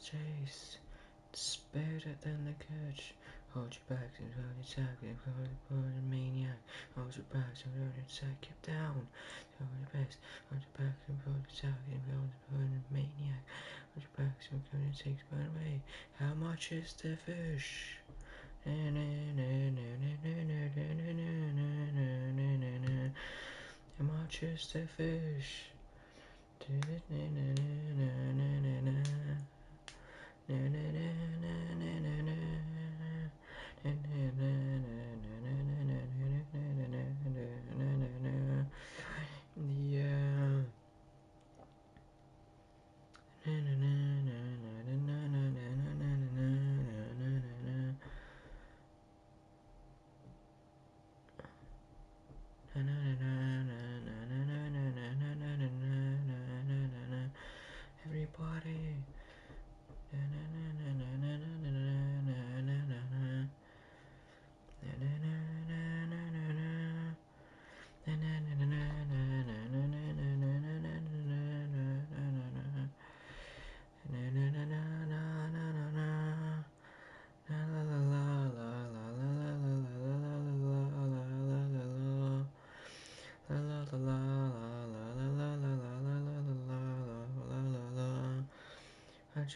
chase. It's better than the coach. Hold your back and hold your sack and hold your maniac. Hold your back and hold your sack, keep down. Hold your back and hold your sack and hold your maniac. Hold your back and hold your sack, by the way. How much is the fish? How much is the fish? Everybody.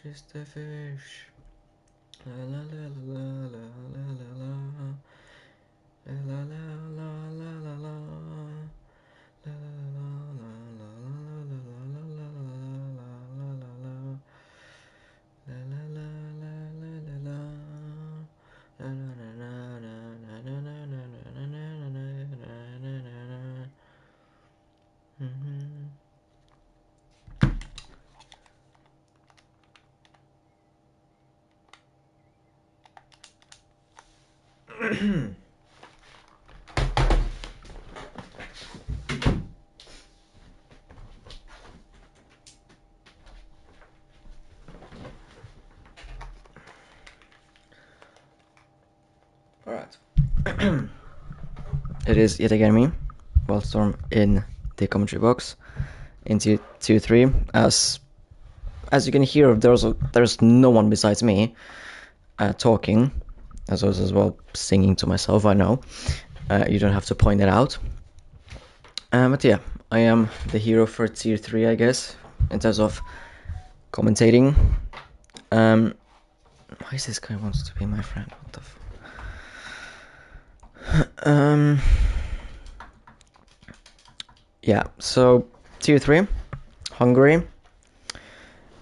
Just the fish. La la la la la la la la la la la la la la. Alright. It is yet again me, Wildstorm, in the commentary box into 2-3. As you can hear, there's no one besides me talking, as well as singing to myself. I know you don't have to point it out, but yeah, I am the hero for tier 3, I guess, in terms of commentating. Why is this guy wants to be my friend? What the yeah, so tier 3, Hungary,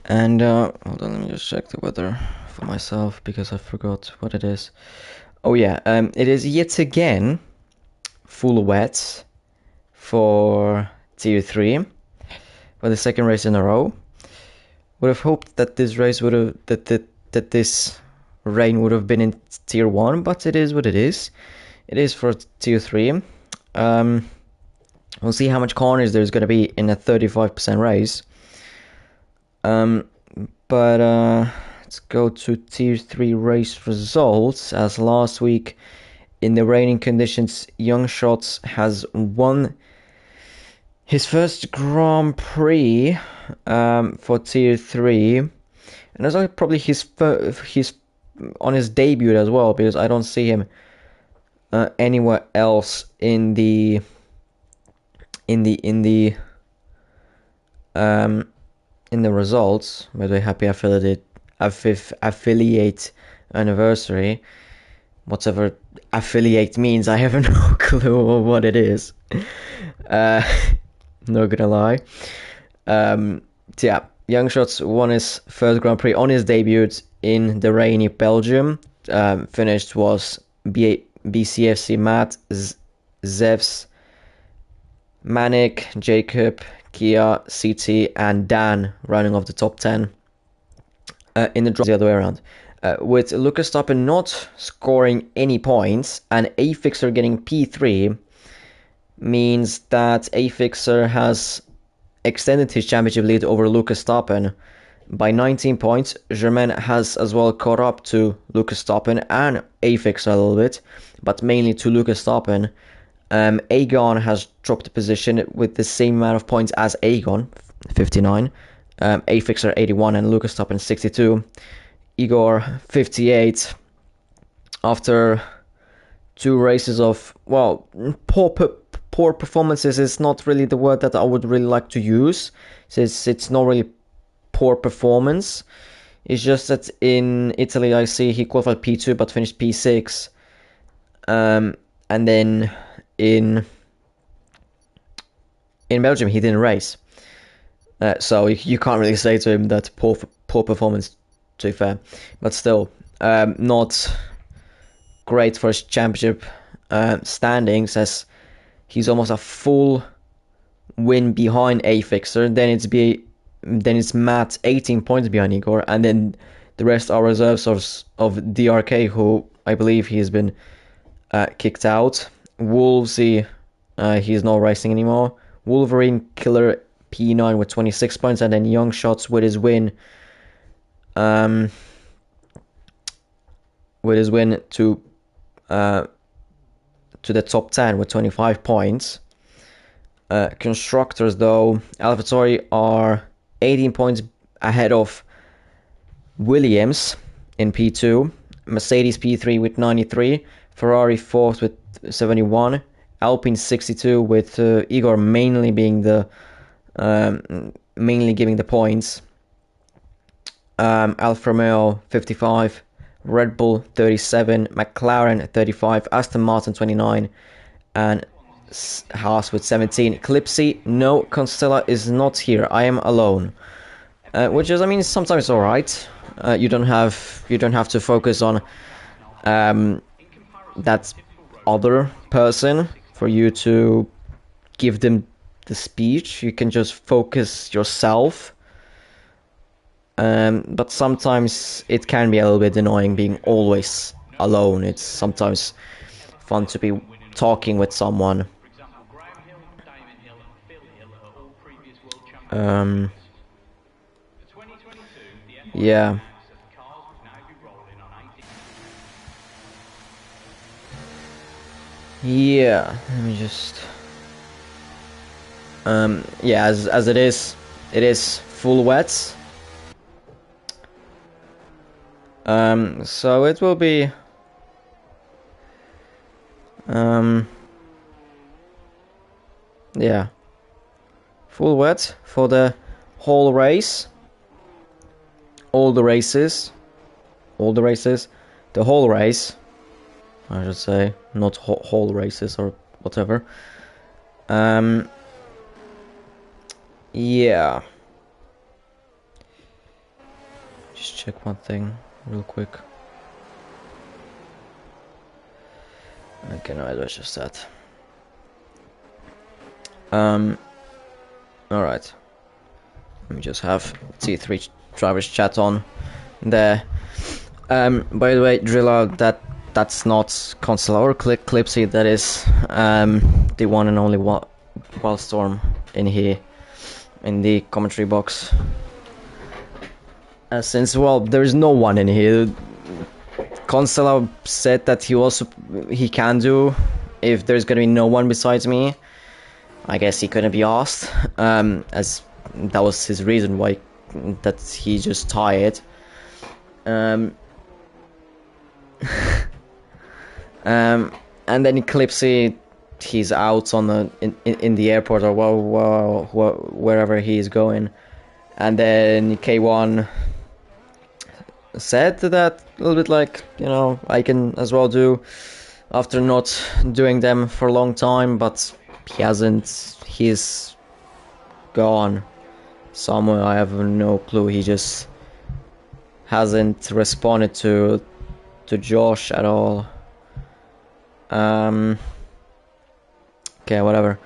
and hold on, let me just check the weather for myself because I forgot what it is. Oh yeah, it is yet again full wet for tier 3 for the second race in a row. Would have hoped that this race would have that this rain would have been in tier 1, but it is what it is. It is for tier 3. We'll see how much corners there's going to be in a 35% race. But let's go to tier 3 race results. As last week, in the raining conditions, Young Shots has won his first Grand Prix for tier 3, and that's probably his on his debut as well, because I don't see him anywhere else in the results. By the way, happy affiliate anniversary. Whatever affiliate means, I have no clue what it is. Not gonna lie. Yeah, Young Shots won his first Grand Prix on his debut in the rainy Belgium. Finished was BCFC Matt, Zevs, Manik, Jacob, Kia, CT, and Dan running off the top 10 in the draw the other way around. With Lucas Stoppen not scoring any points and A-Fixer getting P3, means that A-Fixer has extended his championship lead over Lucas Stoppen by 19 points. Germain has as well caught up to Lucas Stoppen and A-Fixer a little bit, but mainly to Lucas Stoppen. Aegon has dropped a position with the same amount of points as Aegon, 59. A Fixer 81 and Lucas Toppin 62. Igor 58. After 2 races of, well, poor performances is not really the word that I would really like to use, since it's not really poor performance. It's just that in Italy I see he qualified P2 but finished P6. And then in Belgium he didn't race. So you can't really say to him that poor performance, to be fair. But still, not great for his championship standings, as he's almost a full win behind A Fixer. Then it's Matt 18 points behind Igor, and then the rest are reserves of DRK, who I believe he has been kicked out. Wolvesy, he's not racing anymore. Wolverine Killer P9 with 26 points, and then Young Shots with his win. With his win to the top 10 with 25 points. Constructors, though, AlphaTauri are 18 points ahead of Williams in P2, Mercedes P3 with 93, Ferrari 4th with 71, Alpine 62 with Igor mainly being the mainly giving the points. Alfa Romeo 55, Red Bull 37, McLaren 35, Aston Martin 29, and Haas with 17. Clipsy, no, Constella is not here. I am alone, which is, I mean, sometimes all right. You don't have to focus on that other person for you to give them the speech. You can just focus yourself. But sometimes it can be a little bit annoying being always alone. It's sometimes fun to be talking with someone. Yeah. Yeah, let me just... yeah, as it is full wet. So it will be... yeah. Full wet for the whole race. All the races. The whole race, I should say, not whole races or whatever. Yeah. Just check one thing real quick. Okay, no, it was just that. Alright. Let me just have T3 drivers chat on there. By the way, Drilla, that's not Constella or Clipsy, that is the one and only Wildstorm in here, in the commentary box. Since, well, there's no one in here. Constella said that he can do if there's gonna be no one besides me. I guess he couldn't be asked, as that was his reason why that he's just tired. And then Clipsy, he's out on in the airport or wherever he's going, and then K1 said that a little bit like, you know, I can as well do after not doing them for a long time, but he hasn't. He's gone somewhere. I have no clue. He just hasn't responded to Josh at all. Okay, whatever.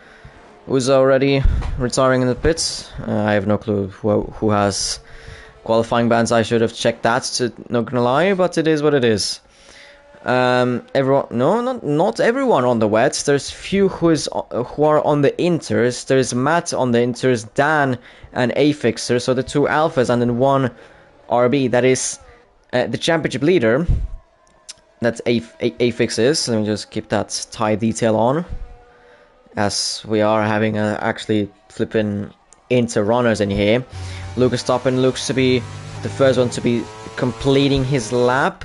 Who's already retiring in the pits? I have no clue who has qualifying bans. I should have checked that, not gonna lie, but it is what it is. Everyone, no, not everyone on the wets. There's few who are on the inters. There's Matt on the inters, Dan and A Fixer, so the 2 alphas, and then 1 RB. That is the championship leader. That's A Fixes. Let me just keep that tie detail on, as we are having a actually flipping Inter runners in here. Lucas Toppen looks to be the first one to be completing his lap.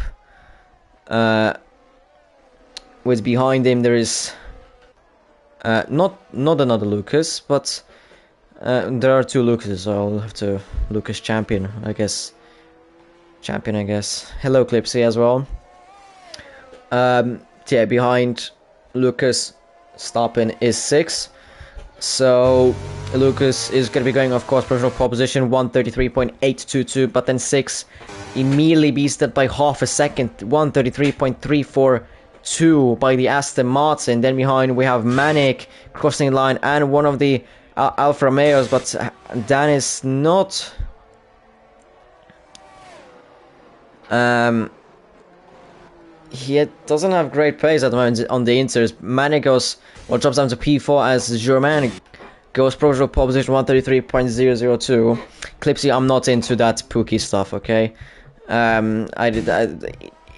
With behind him there is not another Lucas, but there are two Lucases, so I'll have to Lucas Champion, I guess. Hello Clipsy as well. Yeah, behind Lucas Stoppin is 6. So Lucas is going to be going, of course, provisional pole position 133.822, but then 6 immediately beasted by half a second, 133.342 by the Aston Martin. Then behind we have Manic crossing the line and one of the Alfa Romeos, but Dan is not. He doesn't have great pace at the moment on the Inters. Manic goes, well, drops down to P4 as Germain goes provisional pole position 133.002. Clipsy, I'm not into that Pookie stuff, okay?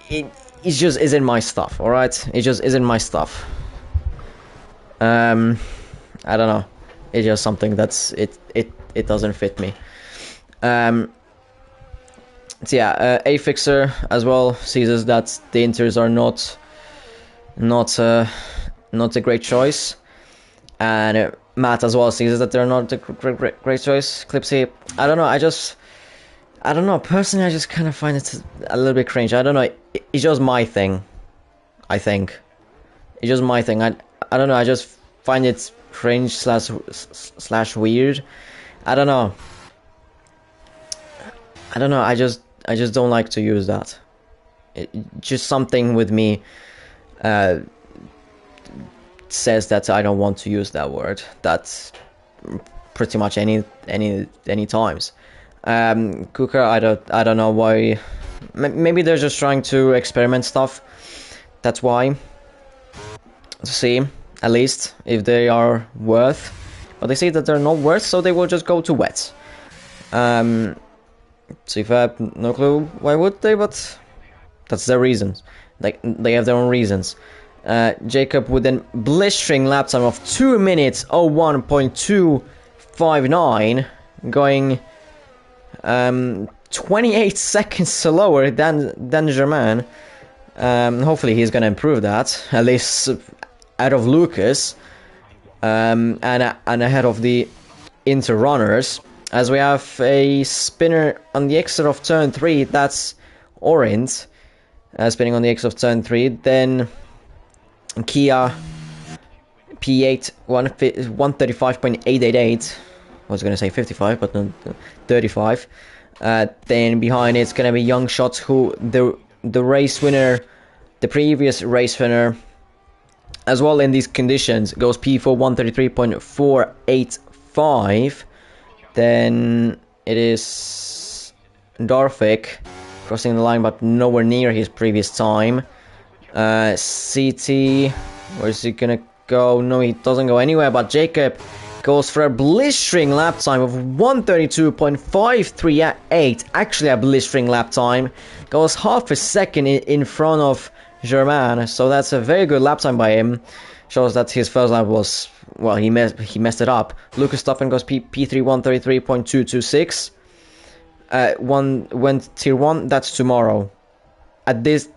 It just isn't my stuff, alright? It just isn't my stuff. I don't know. It's just something that's it doesn't fit me. So yeah, A Fixer as well sees that the Inters are not a great choice, and Matt as well sees that they're not a great choice. Clipsy, I don't know. I don't know. Personally, I just kind of find it a little bit cringe. I don't know. It's just my thing. I think it's just my thing. I don't know. I just find it cringe slash weird. I don't know. I just don't like to use that. Just something with me says that I don't want to use that word. That's pretty much any times. Kuka, I don't know why. Maybe they're just trying to experiment stuff. That's why. To see at least if they are worth. But they say that they're not worth, so they will just go to wets. So if I have no clue why would they, but that's their reasons. Like, they have their own reasons. Jacob with a blistering lap time of 2 minutes 01.259, going 28 seconds slower than Germain. Hopefully he's gonna improve that, at least out of Lucas, and ahead of the Inter runners. As we have a spinner on the exit of turn 3, that's Orient, spinning on the exit of turn 3. Then Kia P8 135.888. I was going to say 55, but no, 35. Then behind it's going to be Young Shots, who the race winner, the previous race winner, as well in these conditions, goes P4 133.485. Then it is Darvik crossing the line, but nowhere near his previous time. CT, where is he gonna go? No, he doesn't go anywhere, but Jacob goes for a blistering lap time of 132.538. Actually a blistering lap time. Goes half a second in front of Germain, so that's a very good lap time by him. Shows that his first lap was, well, he messed it up. Lucas Toppen goes P3 133.226. When tier 1, that's tomorrow. At this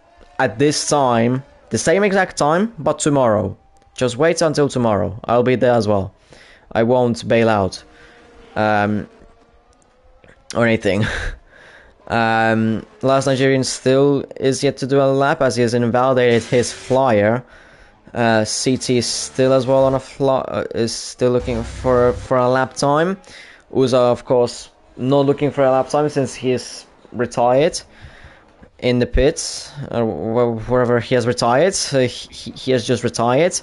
time, the same exact time, but tomorrow. Just wait until tomorrow. I'll be there as well. I won't bail out. Or anything. Last Nigerian still is yet to do a lap, as he has invalidated his flyer. CT is still as well on a is still looking for a lap time. Uza, of course, not looking for a lap time since he is retired in the pits, wherever he has retired. He has just retired.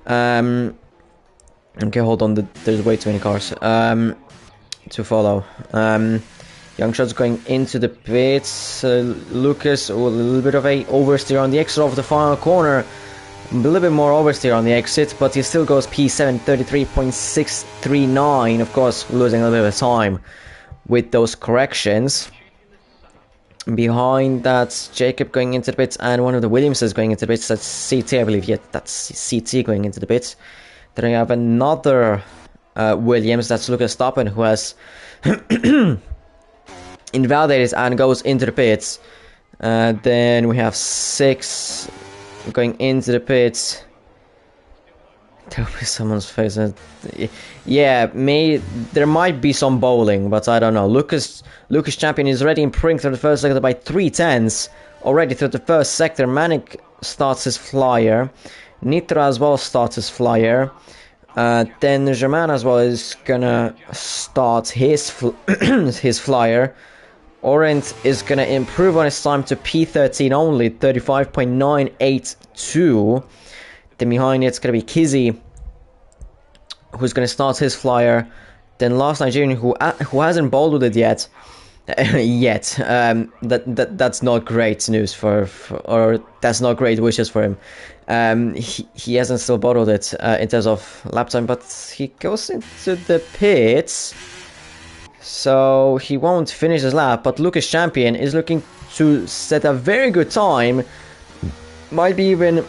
Okay, hold on. There's way too many cars to follow. Young Shots going into the pits. Lucas, a little bit of a oversteer on the exit of the final corner. A little bit more oversteer on the exit, but he still goes P7 33.639. Of course, losing a little bit of time with those corrections. Behind that, Jacob going into the pits, and one of the Williamses going into the pits. That's CT, I believe. Yeah, that's CT going into the pits. Then we have another Williams. That's Lucas Stoppen, who has invalidated and goes into the pits. Then we have 6 going into the pits. There'll be someone's face. Yeah, there might be some bowling, but I don't know. Lucas Champion is already improving through the first sector by 3/10. Already through the first sector, Manic starts his flyer. Nitro as well starts his flyer. Then Germain as well is gonna start his his flyer. Orient is gonna improve on his time to P13 only, 35.982. Then behind it's gonna be Kizzy, who's gonna start his flyer. Then last Nigerian who hasn't bowled with it yet. That's not great news or that's not great wishes for him. He hasn't still bottled it in terms of lap time, but he goes into the pits, so he won't finish his lap. But Lucas Champion is looking to set a very good time, might be even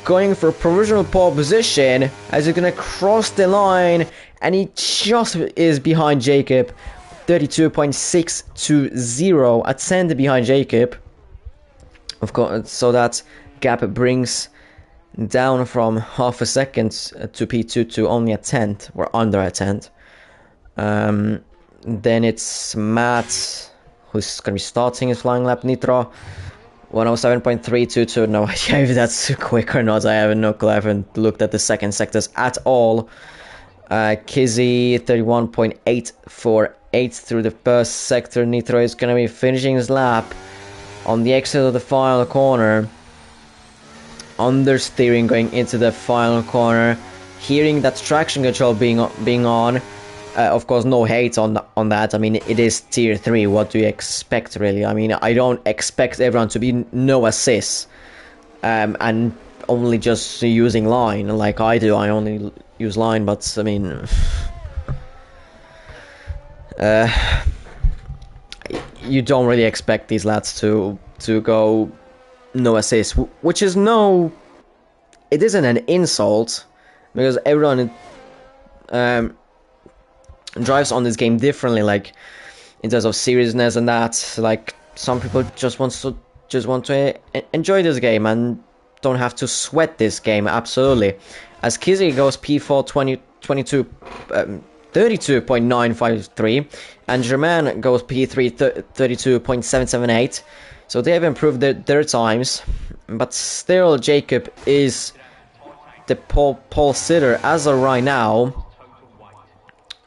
going for a provisional pole position as he's gonna cross the line, and he just is behind Jacob. 32.620, a 10 behind Jacob. Of course, so that gap brings down from half a second to P2 to only a 10th, or under a 10th. Then it's Matt, who's going to be starting his flying lap. Nitro, 107.322. No idea if that's quick or not. I have no clue. I haven't looked at the second sectors at all. Kizzy, 31.848 through the first sector. Nitro is going to be finishing his lap on the exit of the final corner. Understeering going into the final corner. Hearing that traction control being on. Of course, no hate on that. I mean, it is tier 3. What do you expect, really? I mean, I don't expect everyone to be no assist. And only just using line like I do. I only use line, but I mean, you don't really expect these lads to go no assist, which is it isn't an insult, because everyone drives on this game differently, like in terms of seriousness and that. Like, some people just want to enjoy this game and don't have to sweat this game. Absolutely. As Kizzy goes P4 32.953 and Germain goes P3 32.778. So they have improved their times, but still Jacob is the pole sitter as of right now.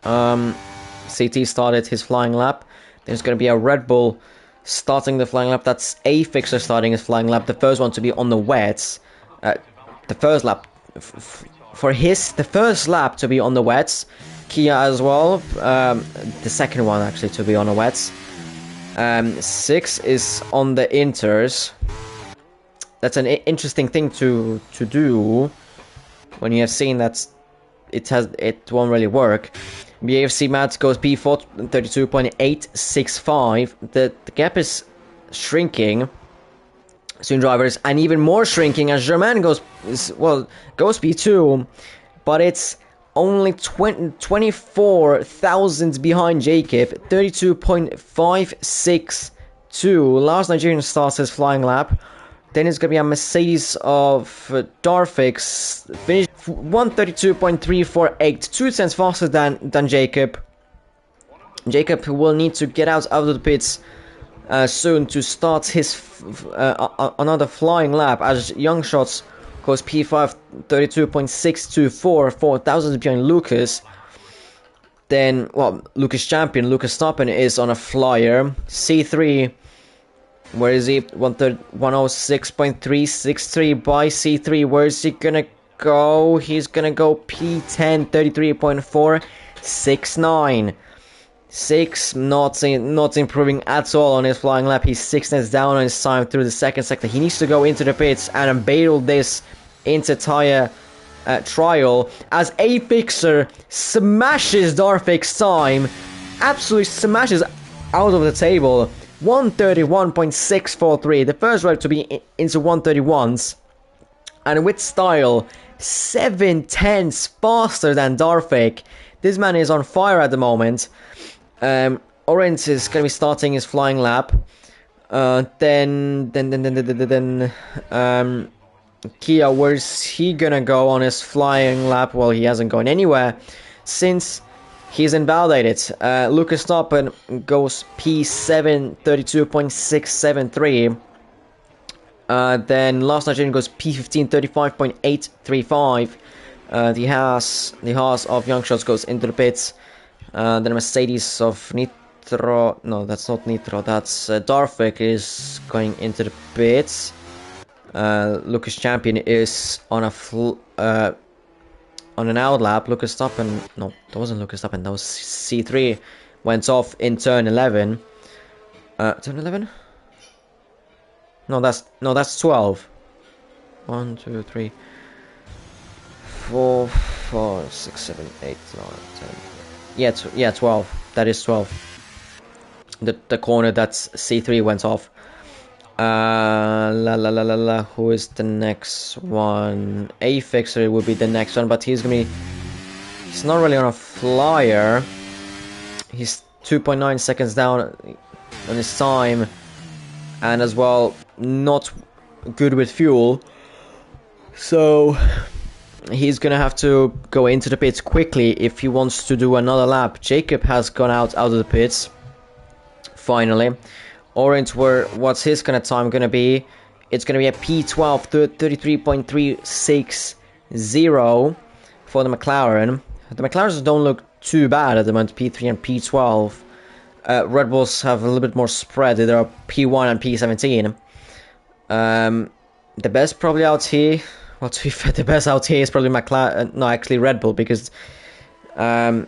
CT started his flying lap. There's going to be a Red Bull starting the flying lap. That's a fixer starting his flying lap. The first one to be on the wets. The first lap the first lap to be on the wets. Kia as well. The second one actually to be on the wets. 6 is on the inters. That's an interesting thing to do when you have seen that it won't really work. BAFC Matt goes P4 32.865. The gap is shrinking. Soon drivers, and even more shrinking as Germain goes P2, but it's only 24,000 behind Jacob. 32.562. Last Nigerian starts his flying lap. Then it's gonna be a Mercedes of Darfix, finish 132.348, 2 cents faster than Jacob. Jacob will need to get out of the pits soon to start his another flying lap, as Young Shots goes P5 32.624, 4,000 behind Lucas. Then, Lucas Champion, Lucas Stoppen is on a flyer. C3, where is he? 106.363 by C3. Where is he gonna go? He's gonna go P10, 33.469. 6, not improving at all on his flying lap. He's 6 cents down on his time through the second sector. He needs to go into the pits and battle this into tire trial, as a fixer smashes Darfix's time, absolutely smashes out of the table. 131.643, the first ride to be into 131s. and with style, 7/10 faster than Darvik. This man is on fire at the moment. Orange is going to be starting his flying lap. Then Kia, where's he gonna go on his flying lap? Well, he hasn't gone anywhere since he's invalidated. Lucas Toppen goes P7 32.673. Then last Nigerian goes P15 35.835. The Haas of Young Shots goes into the pits. Then Mercedes of Nitro, no, that's not Nitro, that's Darvik is going into the pits. Lucas Champion is on an out lap. Lucas Toppen, no, that wasn't Lucas Toppen, that was C3, went off in turn 11. Turn 11? No, that's 12. 1, 2, 3, 4, 5, 6, 7, 8, 9, 10. Yeah, 12. That is 12. The corner that's C3 went off. Who is the next one? A-Fixer would be the next one, but he's not really on a flyer. He's 2.9 seconds down on his time, and as well not good with fuel, so he's gonna have to go into the pits quickly if he wants to do another lap. Jacob has gone out of the pits finally. Orange, what's his kind of time gonna be? It's gonna be a P12 33.360 for the McLaren. The McLarens don't look too bad at the moment, P3 and P12. Red Bulls have a little bit more spread. There are P1 and P17. The best probably out here, well, to be fair, the best out here is probably McLaren, no, actually Red Bull, because well,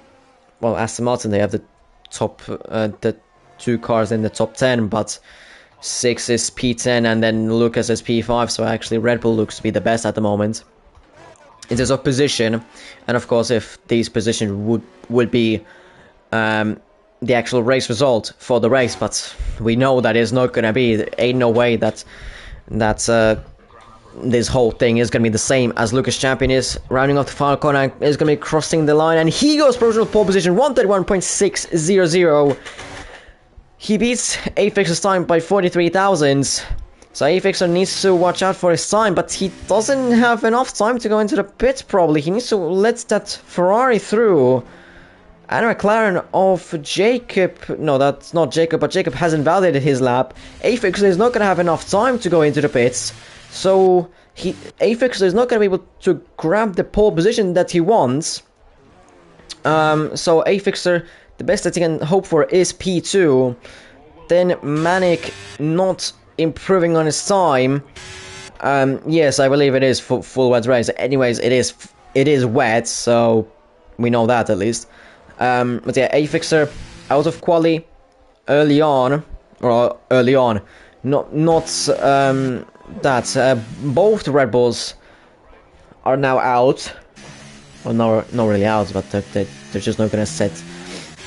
Aston Martin, they have the top, the 2 cars in the top 10, but 6 is P10 and then Lucas is P5, so actually Red Bull looks to be the best at the moment in terms of position. And of course, if these positions would be the actual race result for the race, but we know that is not gonna be. There ain't no way that this whole thing is gonna be the same as Lucas Champion is rounding off the final corner, is gonna be crossing the line, and he goes provisional pole position 131.600. He beats A-Fixer's time by 43 thousandths. So A-Fixer needs to watch out for his time, but he doesn't have enough time to go into the pits probably. He needs to let that Ferrari through. And McLaren of Jacob, no, that's not Jacob, but Jacob hasn't validated his lap. A-Fixer is not going to have enough time to go into the pits. So A-Fixer is not going to be able to grab the pole position that he wants. So A-Fixer, the best that he can hope for is P2. Then Manic not improving on his time. Yes, I believe it is full wet race. Anyways, it is wet, so we know that at least. But yeah, A-Fixer out of quali early on, not that. Both Red Bulls are now out. Well, not really out, but they're just not gonna set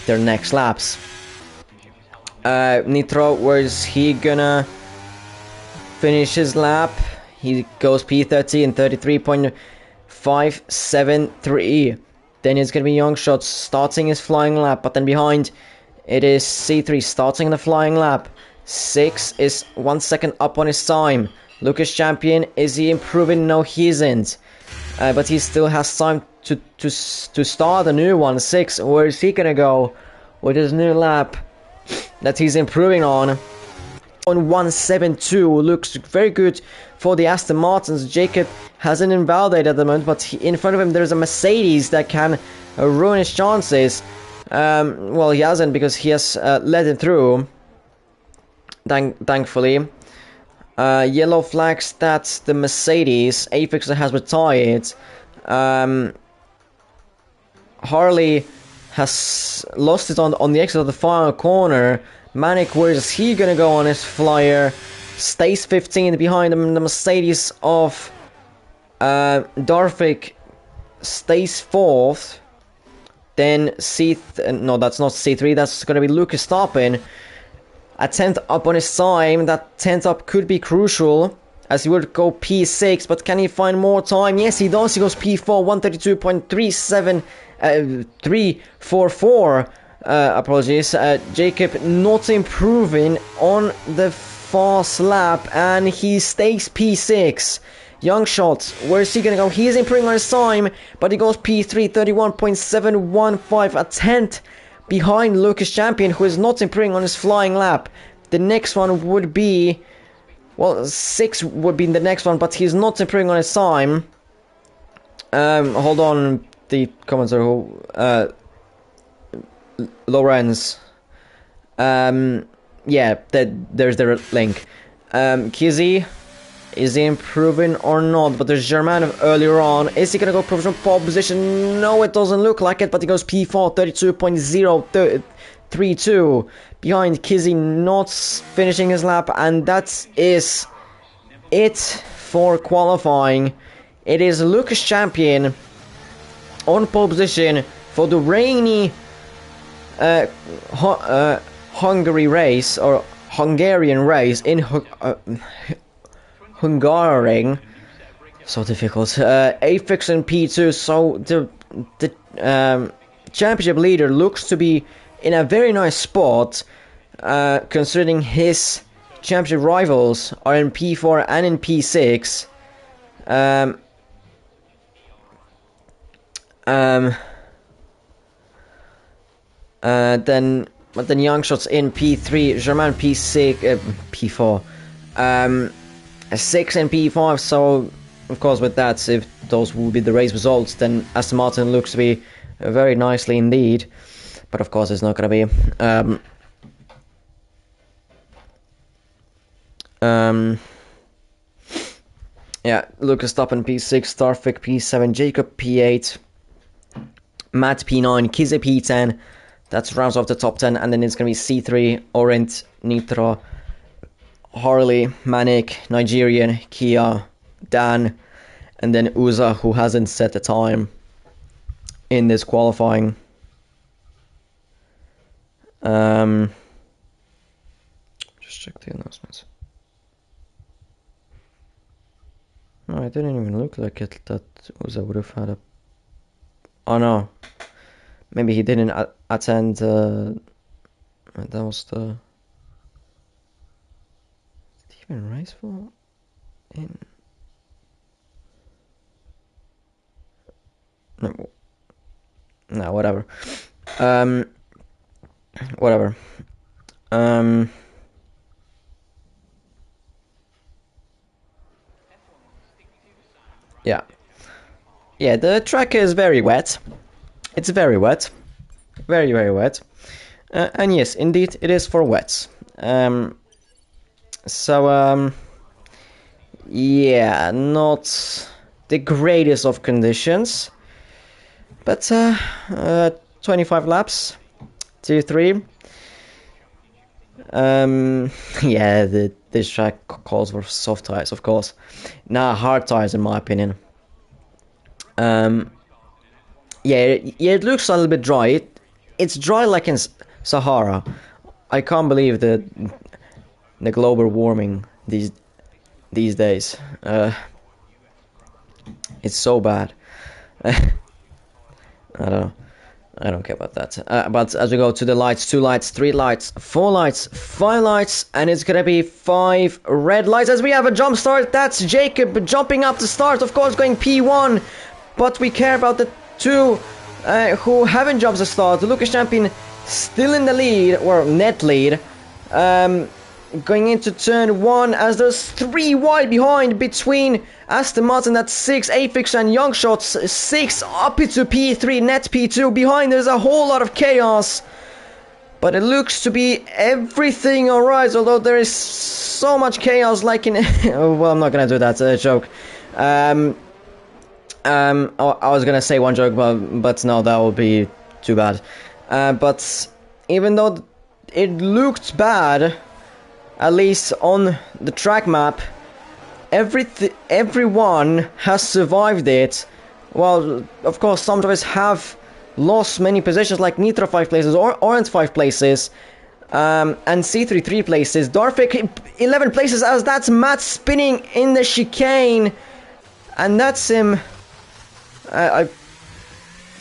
their next laps. Nitro, where is he gonna finish his lap? He goes P30 and 33.573. Then it's gonna be Young Shots starting his flying lap, but then behind it is C3 starting the flying lap. 6 is 1 second up on his time. Lucas Champion, is he improving? No, he isn't. But he still has time to start a new one. 6, where is he gonna go with his new lap that he's improving on 172? Looks very good for the Aston Martins. Jacob hasn't invalidated at the moment, but in front of him there's a Mercedes that can ruin his chances. Well, he hasn't, because he has let him through, thankfully. Yellow flags, that's the Mercedes. A-Fixer has retired. Harley has lost it on the exit of the final corner. Manic, where is he gonna go on his flyer? Stays 15 behind him. The Mercedes of Darvik stays 4th. Then no, that's not C3, that's gonna be Lucas Toppen. A 10th up on his time. That 10th up could be crucial. as he would go P6, but can he find more time? Yes, he does. He goes P4, 132.344. Apologies. Jacob not improving on the fast lap, and he stays P6. Young Shot, where is he gonna go? He is improving on his time, but he goes P3, 31.715, a tenth behind Lucas Champion, who is not improving on his flying lap. The next one would be, well, 6 would be the next one, but he's not improving on his time. Hold on, the commenter who, Lorenz. Yeah, there's the link. Kizzy, is he improving or not? But there's German earlier on. Is he gonna go from pole position? No, it doesn't look like it, but he goes P4, 32.032. Behind Kizzy, not finishing his lap, and that is it for qualifying. It is Lucas Champion on pole position for the rainy Hungary race, or Hungarian race in Hungaroring. So difficult. Apex and P2. So the championship leader looks to be in a very nice spot, considering his championship rivals are in P4 and in P6. Then Young Shots in P3, German P6, P4, 6 and P5. So of course, with that, if those will be the race results, then Aston Martin looks to be very nicely indeed. But of course, it's not going to be. Yeah, Lucas Stoppen P6, Starfic P7, Jacob P8, Matt P9, Kize P10. That's rounds off the top 10, and then it's going to be C3, Orient, Nitro, Harley, Manic, Nigerian, Kia, Dan, and then Uza, who hasn't set the time in this qualifying. Just check the announcements. No, it didn't even look like it that Uza would have had a... Oh no. Maybe he didn't attend, that was the... Did he even race for... in... No, whatever. Whatever. Yeah. Yeah, the track is very wet. It's very wet. Very, very wet. And yes, indeed, it is for wets. Yeah, not the greatest of conditions. But 25 laps, 2-3. Yeah, this track calls for soft tires, of course. Nah, hard tires in my opinion. Yeah, it looks a little bit dry. It's dry like in Sahara. I can't believe the global warming these days. It's so bad. I don't know. I don't care about that. But as we go to the lights, 2 lights, 3 lights, 4 lights, 5 lights, and it's gonna be 5 red lights as we have a jump start. That's Jacob jumping up the start, of course, going P1. But we care about the 2 who haven't jumped the start. Lucas Champion still in the lead, or net lead. Going into turn 1 as there's 3 wide behind between Aston Martin at 6, Aphex and Young Shots 6, up into P3, net P2. Behind there's a whole lot of chaos, but it looks to be everything alright, although there is so much chaos like in... well, I'm not gonna do that, joke. I was gonna say one joke, but no, that would be too bad. But even though it looked bad, at least on the track map, everyone has survived it. Well, of course, some drivers have lost many positions, like Nitro 5 places or Orange 5 places. And C3 3 places. Darvik 11 places as that's Matt spinning in the chicane. And that's him.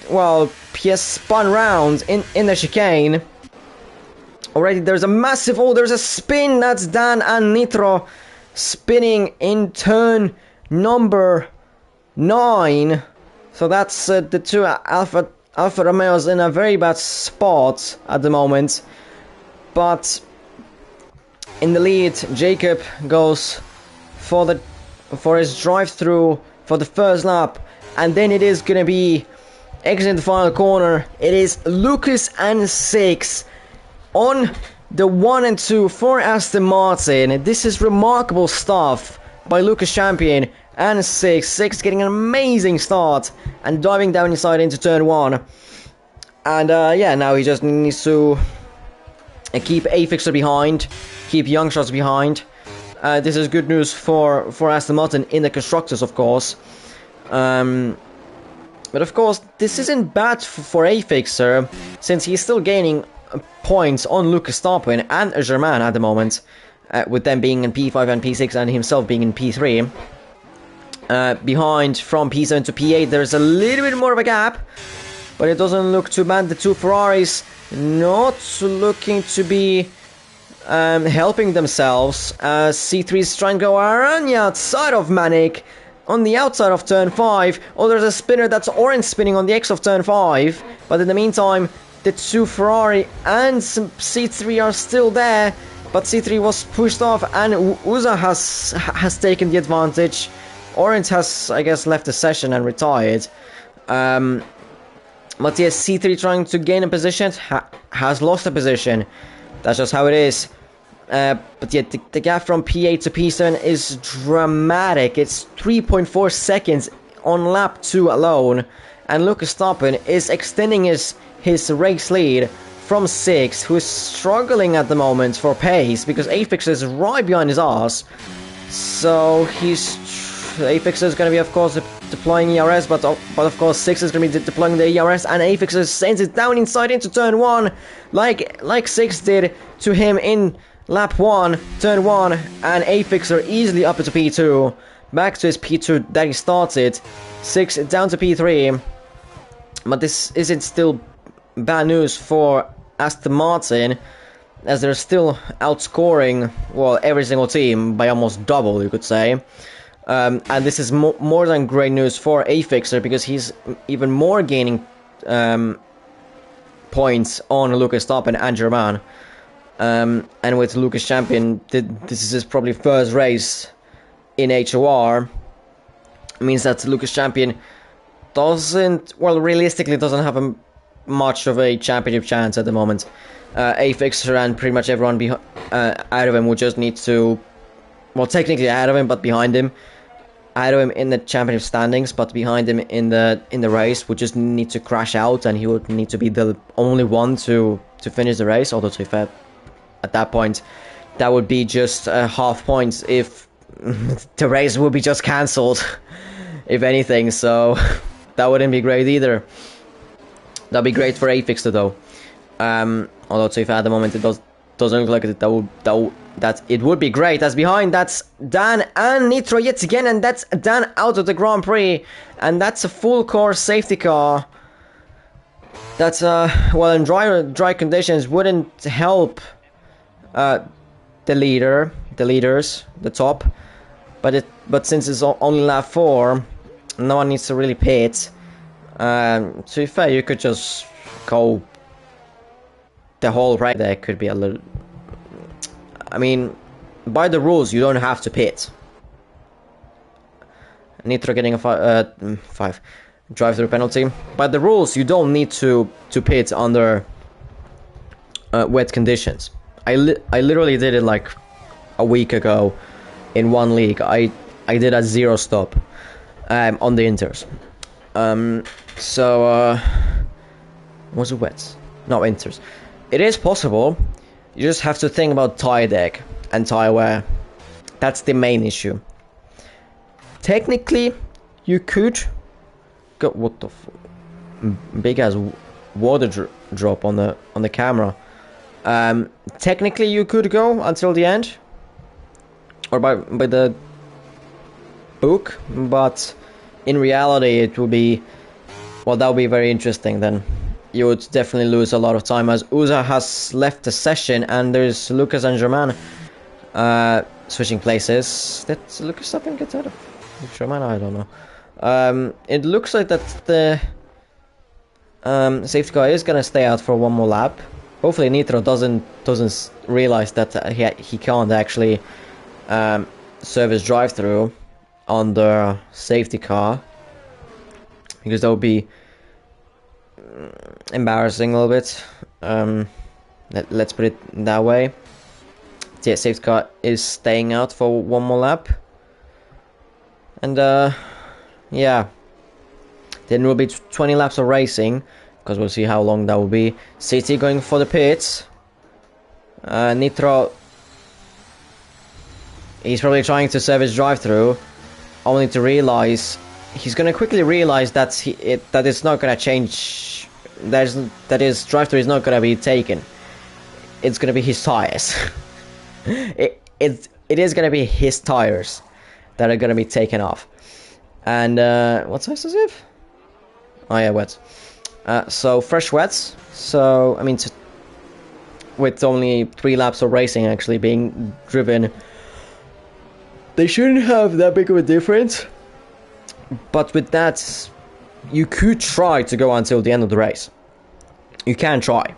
Well, he has spun round in the chicane. Already there's a massive, there's a spin. That's Dan and Nitro spinning in turn number 9. So that's the two Alfa Romeos in a very bad spot at the moment. But in the lead, Jacob goes for his drive-through for the first lap, and then it is gonna be exiting the final corner. It is Lucas and 6 on the 1 and 2 for Aston Martin. This is remarkable stuff by Lucas Champion and 6 getting an amazing start and diving down inside into turn 1. And yeah, now he just needs to keep Afixer behind, keep Young Shots behind. This is good news for Aston Martin in the constructors, of course. But of course, this isn't bad for Afixer, since he's still gaining points on Lucas Starpin and Germain at the moment, with them being in P5 and P6 and himself being in P3. Behind from P7 to P8, there's a little bit more of a gap, but it doesn't look too bad. The two Ferraris not looking to be helping themselves. C3 is trying to go around the outside of Manic on the outside of turn 5. Oh, there's a spinner, that's Orange spinning on the X of turn 5. But in the meantime, the two Ferrari and C3 are still there. But C3 was pushed off and Uza has taken the advantage. Orange has, I guess, left the session and retired. But yes, C3 trying to gain a position, has lost a position. That's just how it is. But yeah, the gap from P8 to P7 is dramatic. It's 3.4 seconds on lap 2 alone. And Lucas Stoppen is extending his race lead from 6, who is struggling at the moment for pace, because Afix is right behind his ass. So Afix is going to be, of course, deploying ERS, but of course 6 is going to be deploying the ERS, and Afix sends it down inside into turn 1, like 6 did to him in lap 1, turn 1, and Afixer easily up into P2, back to his P2 that he started, 6 down to P3, but this isn't still bad news for Aston Martin, as they're still outscoring, well, every single team by almost double, you could say. And this is more than great news for Afixer, because he's even more gaining points on Lucas Stoppen and Germain. And with Lucas Champion, this is his probably first race in HOR. Means that Lucas Champion realistically doesn't have much of a championship chance at the moment. Afixer and pretty much everyone out of him would just need to, well, technically out of him, but behind him. Ahead of him in the championship standings, but behind him in the race would just need to crash out, and he would need to be the only one to finish the race. Although, to be fair, at that point, that would be just half points if the race would be just cancelled, if anything. So that wouldn't be great either. That'd be great for Afixer though. Although, to be fair, at the moment it doesn't look like that it would be great. As behind, that's Dan and Nitro yet again, and that's Dan out of the Grand Prix, and that's a full course safety car. That's well, in dry conditions wouldn't help the leaders, the top, but since it's only lap 4, no one needs to really pit. To be fair, you could just go the whole right there. Could be a little, I mean, by the rules, you don't have to pit. Nitro getting a 5 drive-through penalty. By the rules, you don't need to pit under wet conditions. I literally did it like a week ago in one league. I did a 0 stop on the Inters. Was it wet? No, Inters. It is possible. You just have to think about tire deck and tire wear. That's the main issue. Technically, you could go. What the big ass water drop on the camera. Technically, you could go until the end, or by the book, but in reality, it would be, well, that would be very interesting. Then you would definitely lose a lot of time, as Uza has left the session, and there's Lucas and Germain switching places. Did Lucas stop and get out of Germain? I don't know. It looks like that the safety car is gonna stay out for one more lap. Hopefully Nitro doesn't realize that he can't actually service drive-through on the safety car, because that would be embarrassing a little bit. Let's put it that way. The safety car is staying out for one more lap, and yeah, then will be 20 laps of racing, because we'll see how long that will be. CT going for the pits. Nitro, he's probably trying to service drive-through, only to realize he's gonna quickly realize that that it's not gonna change. That his drive-through is not gonna be taken. It's gonna be his tires. it is gonna be his tires that are gonna be taken off. And what size is it? Oh yeah, wet. So fresh wets. So I mean, with only 3 laps of racing actually being driven, they shouldn't have that big of a difference. But with that, you could try to go until the end of the race. You can try.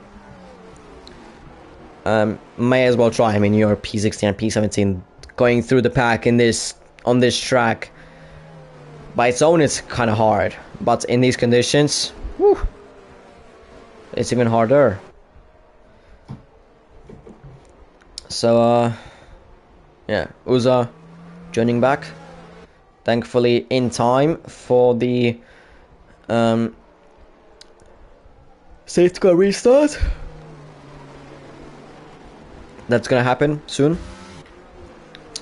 May as well try. I mean, you're P16 and P17 going through the pack on this track. By its own, it's kind of hard. But in these conditions, whew, it's even harder. So, yeah, Uza joining back. Thankfully, in time for the safety car restart. That's gonna happen soon.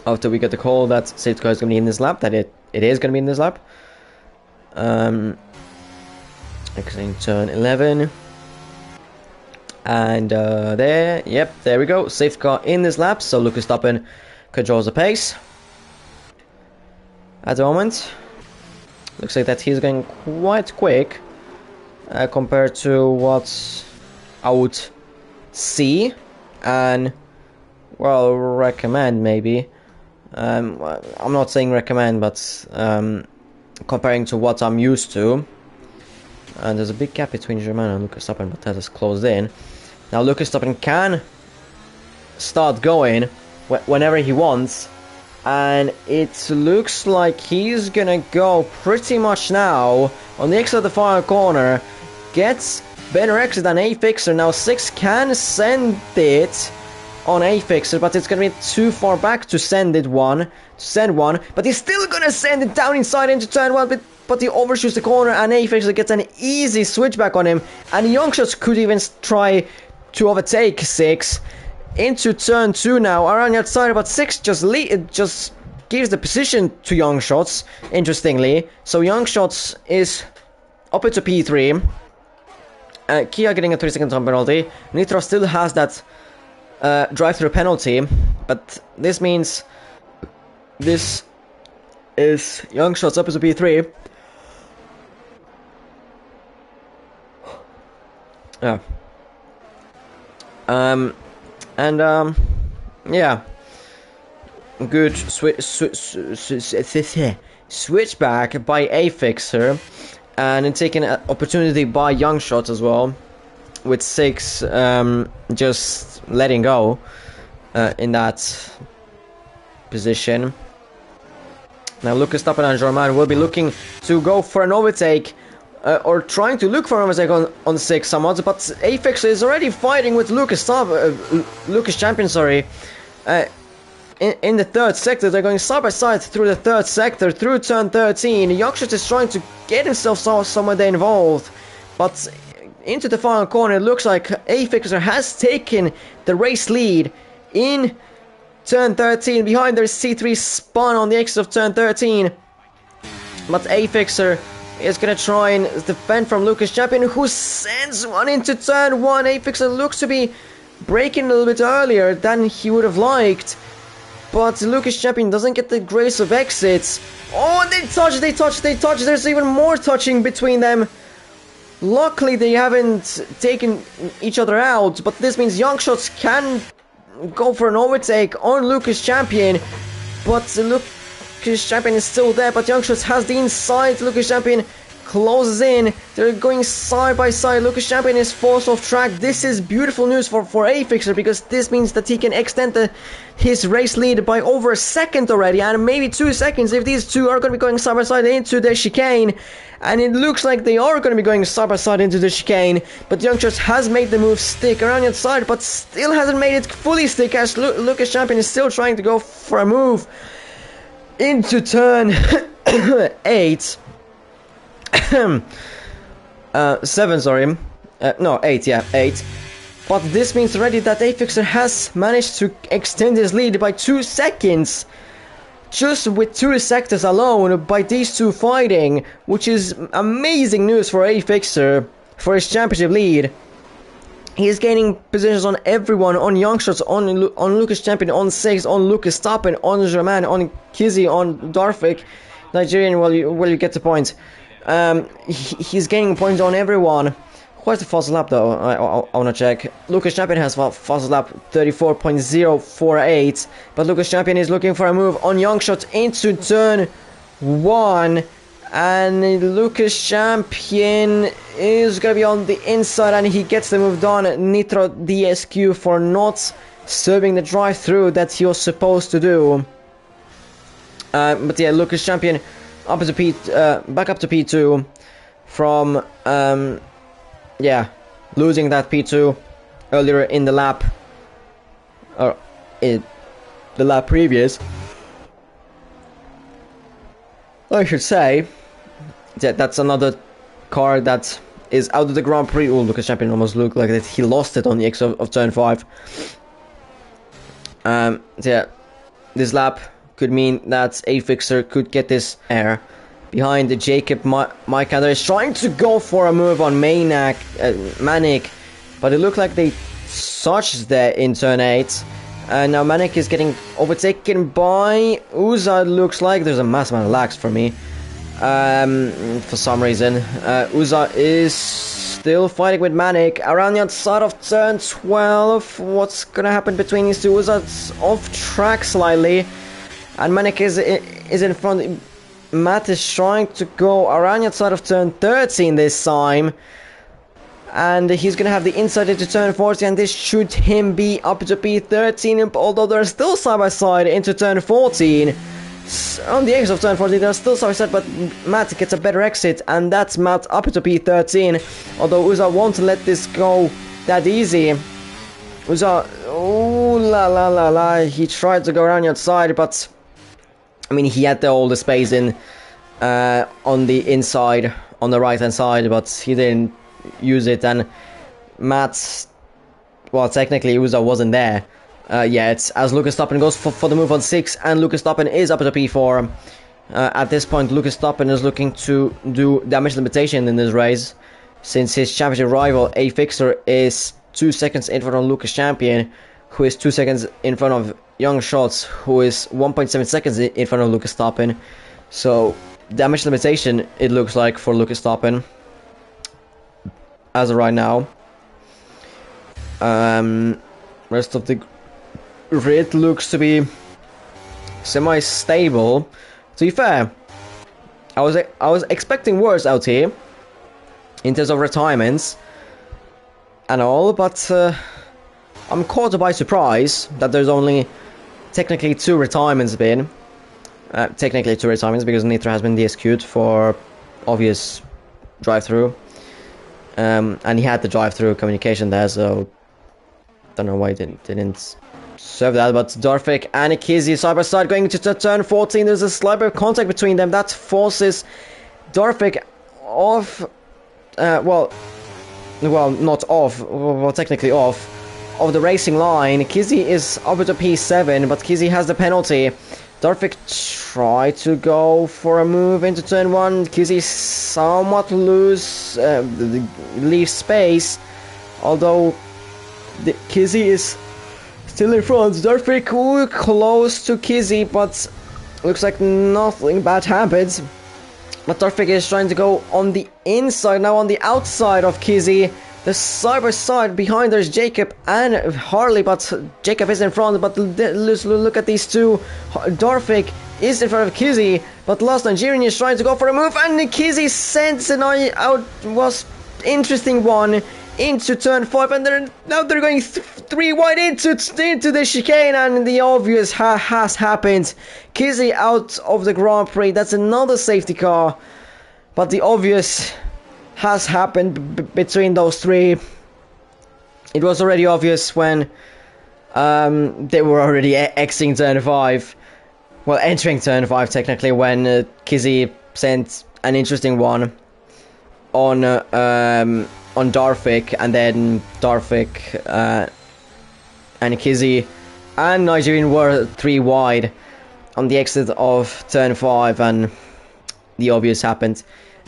After we get the call that safety car is gonna be in this lap, that it is gonna be in this lap. Exiting turn 11. And there we go. Safety car in this lap, so Lucas Verstappen controls the pace. At the moment, looks like that he's going quite quick compared to what I would see and, well, recommend maybe. I'm not saying recommend, but comparing to what I'm used to. And there's a big gap between Germain and Lucas Verstappen, but that is closed in. Now Lucas Verstappen can start going whenever he wants. And it looks like he's gonna go pretty much now on the exit of the final corner. Gets better exit than A-Fixer. Now 6 can send it on A-Fixer, but it's gonna be too far back to send one. But he's still gonna send it down inside into turn 1, but he overshoots the corner, and A-Fixer gets an easy switchback on him. And Youngshots could even try to overtake 6. Into turn 2 now, around the outside, but 6 just gives the position to Youngshots, interestingly. So Youngshots is up into P3. Kia getting a 3-second time penalty. Nitro still has that drive-through penalty, but this means this is Youngshots up into P3. Yeah. Yeah, good switchback by A-Fixer, and then taking an opportunity by Youngshots as well, with 6 just letting go in that position. Now Lucas Verstappen and Germain will be looking to go for an overtake, or trying to look for an overtake on 6 somewhat, but A-Fixer is already fighting with Lucas Champion, sorry. In the 3rd sector, they're going side by side through the 3rd sector, through turn 13. Youngshots is trying to get himself somewhere there involved, but into the final corner, it looks like A-Fixer has taken the race lead in turn 13. Behind there's C3 spun on the exit of turn 13, but A-Fixer is going to try and defend from Lucas Champion, who sends one into turn 1. A-Fixer looks to be braking a little bit earlier than he would have liked. But Lucas Champion doesn't get the grace of exits. Oh, they touch. There's even more touching between them. Luckily, they haven't taken each other out, but this means Young Shots can go for an overtake on Lucas Champion. But Lucas Champion is still there, but Young Shots has the inside. Lucas Champion closes in. They're going side by side. Lucas Champion is forced off track. This is beautiful news for Afixer, because this means that he can extend his race lead by over a second already, and maybe 2 seconds if these two are going to be going side by side into the chicane. And it looks like they are going to be going side by side into the chicane, but Young Shots has made the move stick around the outside, but still hasn't made it fully stick, as Lucas Champion is still trying to go for a move into turn 8. 7, sorry. No, 8, yeah, 8. But this means already that Afixer has managed to extend his lead by 2 seconds. Just with 2 sectors alone by these two fighting, which is amazing news for Afixer for his championship lead. He is gaining positions on everyone, on Young Shots, on Lucas Champion, on 6, on Lucas Stoppen, on Germain, on Kizzy, on Darvik, Nigerian, well you get the point. He's gaining points on everyone. What's the fastest lap though? I wanna check. Lucas Champion has fastest lap 34.048, but Lucas Champion is looking for a move on Young Shots into turn 1, and Lucas Champion is gonna be on the inside, and he gets the move done. Nitro DSQ for not serving the drive-through that he was supposed to do. But yeah, Lucas Champion up to back up to P2 from yeah, losing that P2 earlier in the lap, or in the lap previous, I should say. Yeah, that's another car that is out of the Grand Prix. Oh, Lucas Champion almost looked like that he lost it on the exit of turn 5. Yeah, this lap could mean that Afixer could get this air behind the Jacob Micah. Is trying to go for a move on Manic, but it looked like they touched there in turn 8. And now Manic is getting overtaken by Uza. Looks like there's a massive amount of lags for me. For some reason, Uza is still fighting with Manic around the outside of turn 12. What's gonna happen between these two? Uza's off track slightly, and Manic is in front. Matt is trying to go around the outside of turn 13 this time, and he's gonna have the inside into turn 14, and this should him be up to P13, although they're still side by side into turn 14. On the exit of turn 14 they're still side by side, but Matt gets a better exit, and that's Matt up to P13, although Uza won't let this go that easy. Uza, oh la, he tried to go around the outside, but I mean, he had all the space in on the inside, on the right hand side, but he didn't use it, and Matt, well, technically Uza wasn't there yet, as Lucas Stoppen goes for the move on 6, and Lucas Stoppen is up to P4. At this point, Lucas Stoppen is looking to do damage limitation in this race, since his championship rival, Afixer, is 2 seconds in front of Lucas Champion, who is 2 seconds in front of Young Shots, who is 1.7 seconds in front of Lucas Stoppen. So damage limitation, it looks like, for Lucas Stoppen as of right now. Rest of the grid looks to be semi-stable. To be fair, I was expecting worse out here in terms of retirements and all, but I'm caught by surprise that there's only technically 2 retirements been. Technically 2 retirements, because Nitro has been DSQ'd for obvious drive-through. And he had the drive-through communication there, so don't know why he didn't serve that. But Darvik and Kizzy side by side going into turn 14. There's a slight bit of contact between them that forces Darvik off. Well, not off. Well, technically off of the racing line. Kizzy is up to P7, but Kizzy has the penalty. Darvik tried to go for a move into turn 1. Kizzy somewhat leaves space, although Kizzy is still in front. Darfik close to Kizzy, but looks like nothing bad happens. But Darfik is trying to go on the inside, now on the outside of Kizzy. The side by side behind there's Jacob and Harley, but Jacob is in front. But look at these two. Darfik is in front of Kizzy, but last Nigerian is trying to go for a move, and Kizzy sends an out was interesting one into turn 5, and now they're going 3 wide into the chicane, and the obvious has happened. Kizzy out of the Grand Prix. That's another safety car, but the obvious has happened between those three. It was already obvious when they were already exiting turn 5. Well, entering turn 5 technically, when Kizzy sent an interesting one on Darfik, and then Darfik and Kizzy and Nigerian were 3 wide on the exit of turn 5, and the obvious happened.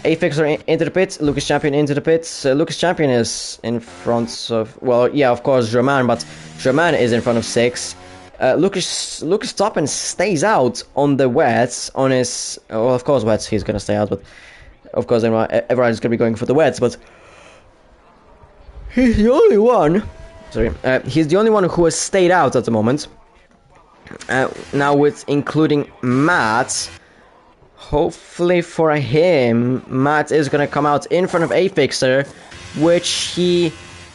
Afixer into the pit, Lucas Champion into the pits. Lucas Champion is in front of, well, yeah, of course, Germain, but Germain is in front of 6. Lucas Toppen stays out on the wets, on his, well, of course, wets, he's gonna stay out, but of course, everyone is gonna be going for the wets, but he's the only one, he's the only one who has stayed out at the moment. Now with including Matt, hopefully for him, Matt is gonna come out in front of Afixer, which he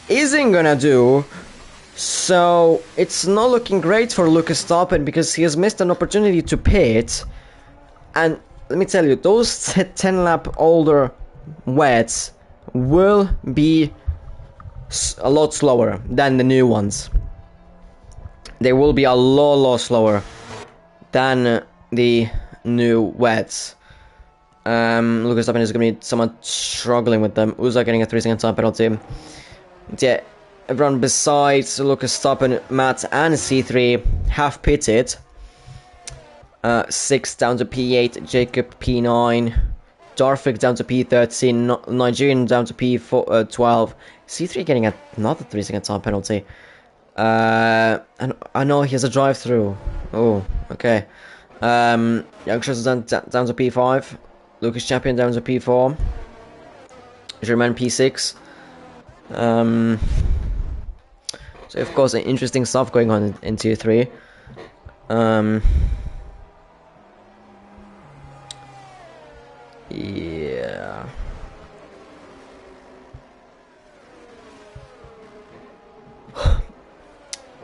isn't gonna do. So it's not looking great for Lucas Toppen, because he has missed an opportunity to pit. And let me tell you, those 10 lap older wets will be a lot slower than the new ones. They will be a lot slower than the new wets. Lucas Toppen is going to be somewhat struggling with them. Uza getting a 3-second time penalty. Yeah, everyone besides Lucas Toppen, Matt and C3 have pitted. 6 down to P8, Jacob P9, Darfik down to P13, Nigerian down to P12, C3 getting another 3-second time penalty. And I know he has a drive-through. Oh, okay. Youngsters down to P5, Lucas Champion down to P4, Germain P6. So of course, interesting stuff going on in Tier 3. Yeah.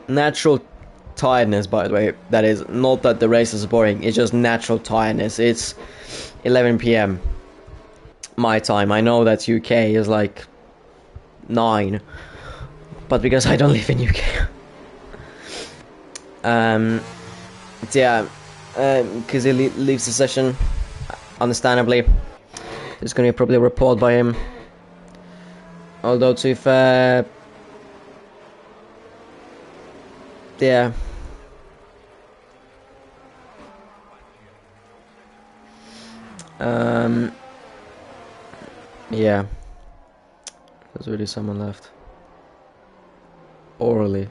Natural tiredness, by the way. That is not that the race is boring, it's just natural tiredness. It's 11 PM my time. I know that UK is like 9, but because I don't live in UK. Yeah, because he leaves the session, understandably. There's gonna be probably a report by him. Although to be fair, yeah. Yeah. There's really someone left. Orally.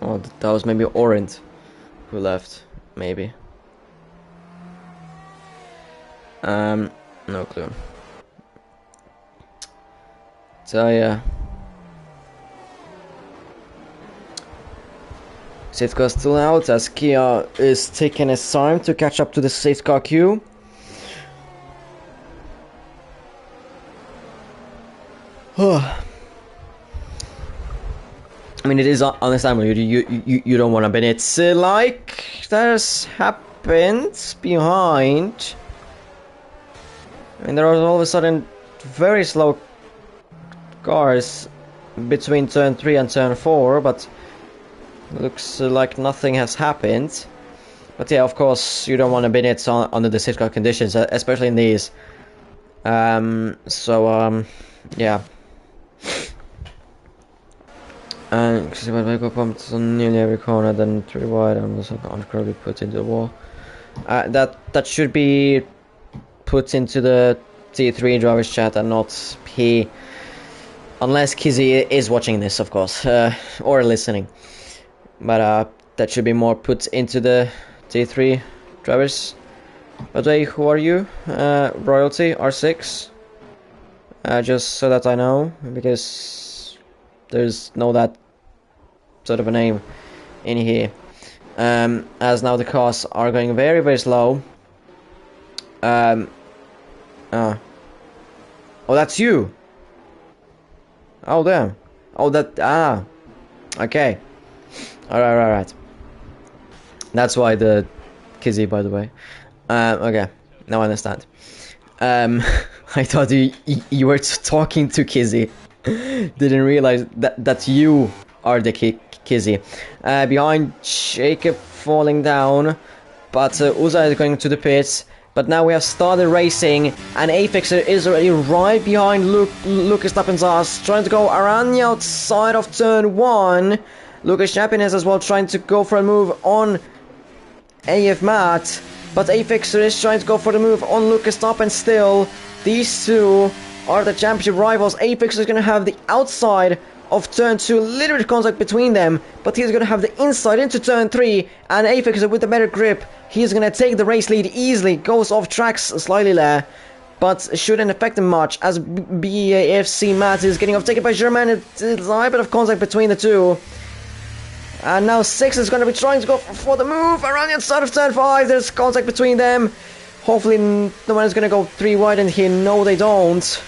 Oh, that was maybe Orient who left, maybe. No clue. So yeah. Safety car still out as Kia is taking his time to catch up to the safety car queue. I mean, it is understandable. You don't want to, but it's like that's happened behind. I mean, there are all of a sudden very slow cars between turn 3 and turn 4, but looks like nothing has happened. But yeah, of course, you don't want to bin it under the safety car conditions, especially in these. Yeah. And because when I go pumped on nearly every corner, then 3 wide, I'm also uncurably put into the wall. That should be put into the T3 drivers chat and not Unless Kizzy is watching this, of course, or listening. But that should be more put into the T3 drivers. By the way, who are you? Royalty R6. Just so that I know, because there's no that sort of a name in here. As now the cars are going very, very slow. Oh, that's you. Oh, damn. Oh, that, okay. Alright. That's why the Kizzy, by the way. Okay, now I understand. I thought you were talking to Kizzy. Didn't realize that you are the Kizzy. Behind Jacob falling down, but Uza is going to the pits. But now we have started racing, and Afixer is already right behind Lucas Tappen's ass, trying to go around the outside of turn 1. Lucas Champion is as well trying to go for a move on AF Matt, but Afixer is trying to go for the move on Lucas Tappen still. These two are the championship rivals. Afixer is going to have the outside of turn 2, a little bit of contact between them, but he's going to have the inside into turn 3, and Afixer with the better grip, he's going to take the race lead easily, goes off tracks slightly there, but shouldn't affect him much, as BAFC Matt is getting overtaken by German. It's a bit of contact between the two. And now 6 is going to be trying to go for the move around the outside of turn 5, there's contact between them. Hopefully no one is going to go 3 wide in here, no they don't.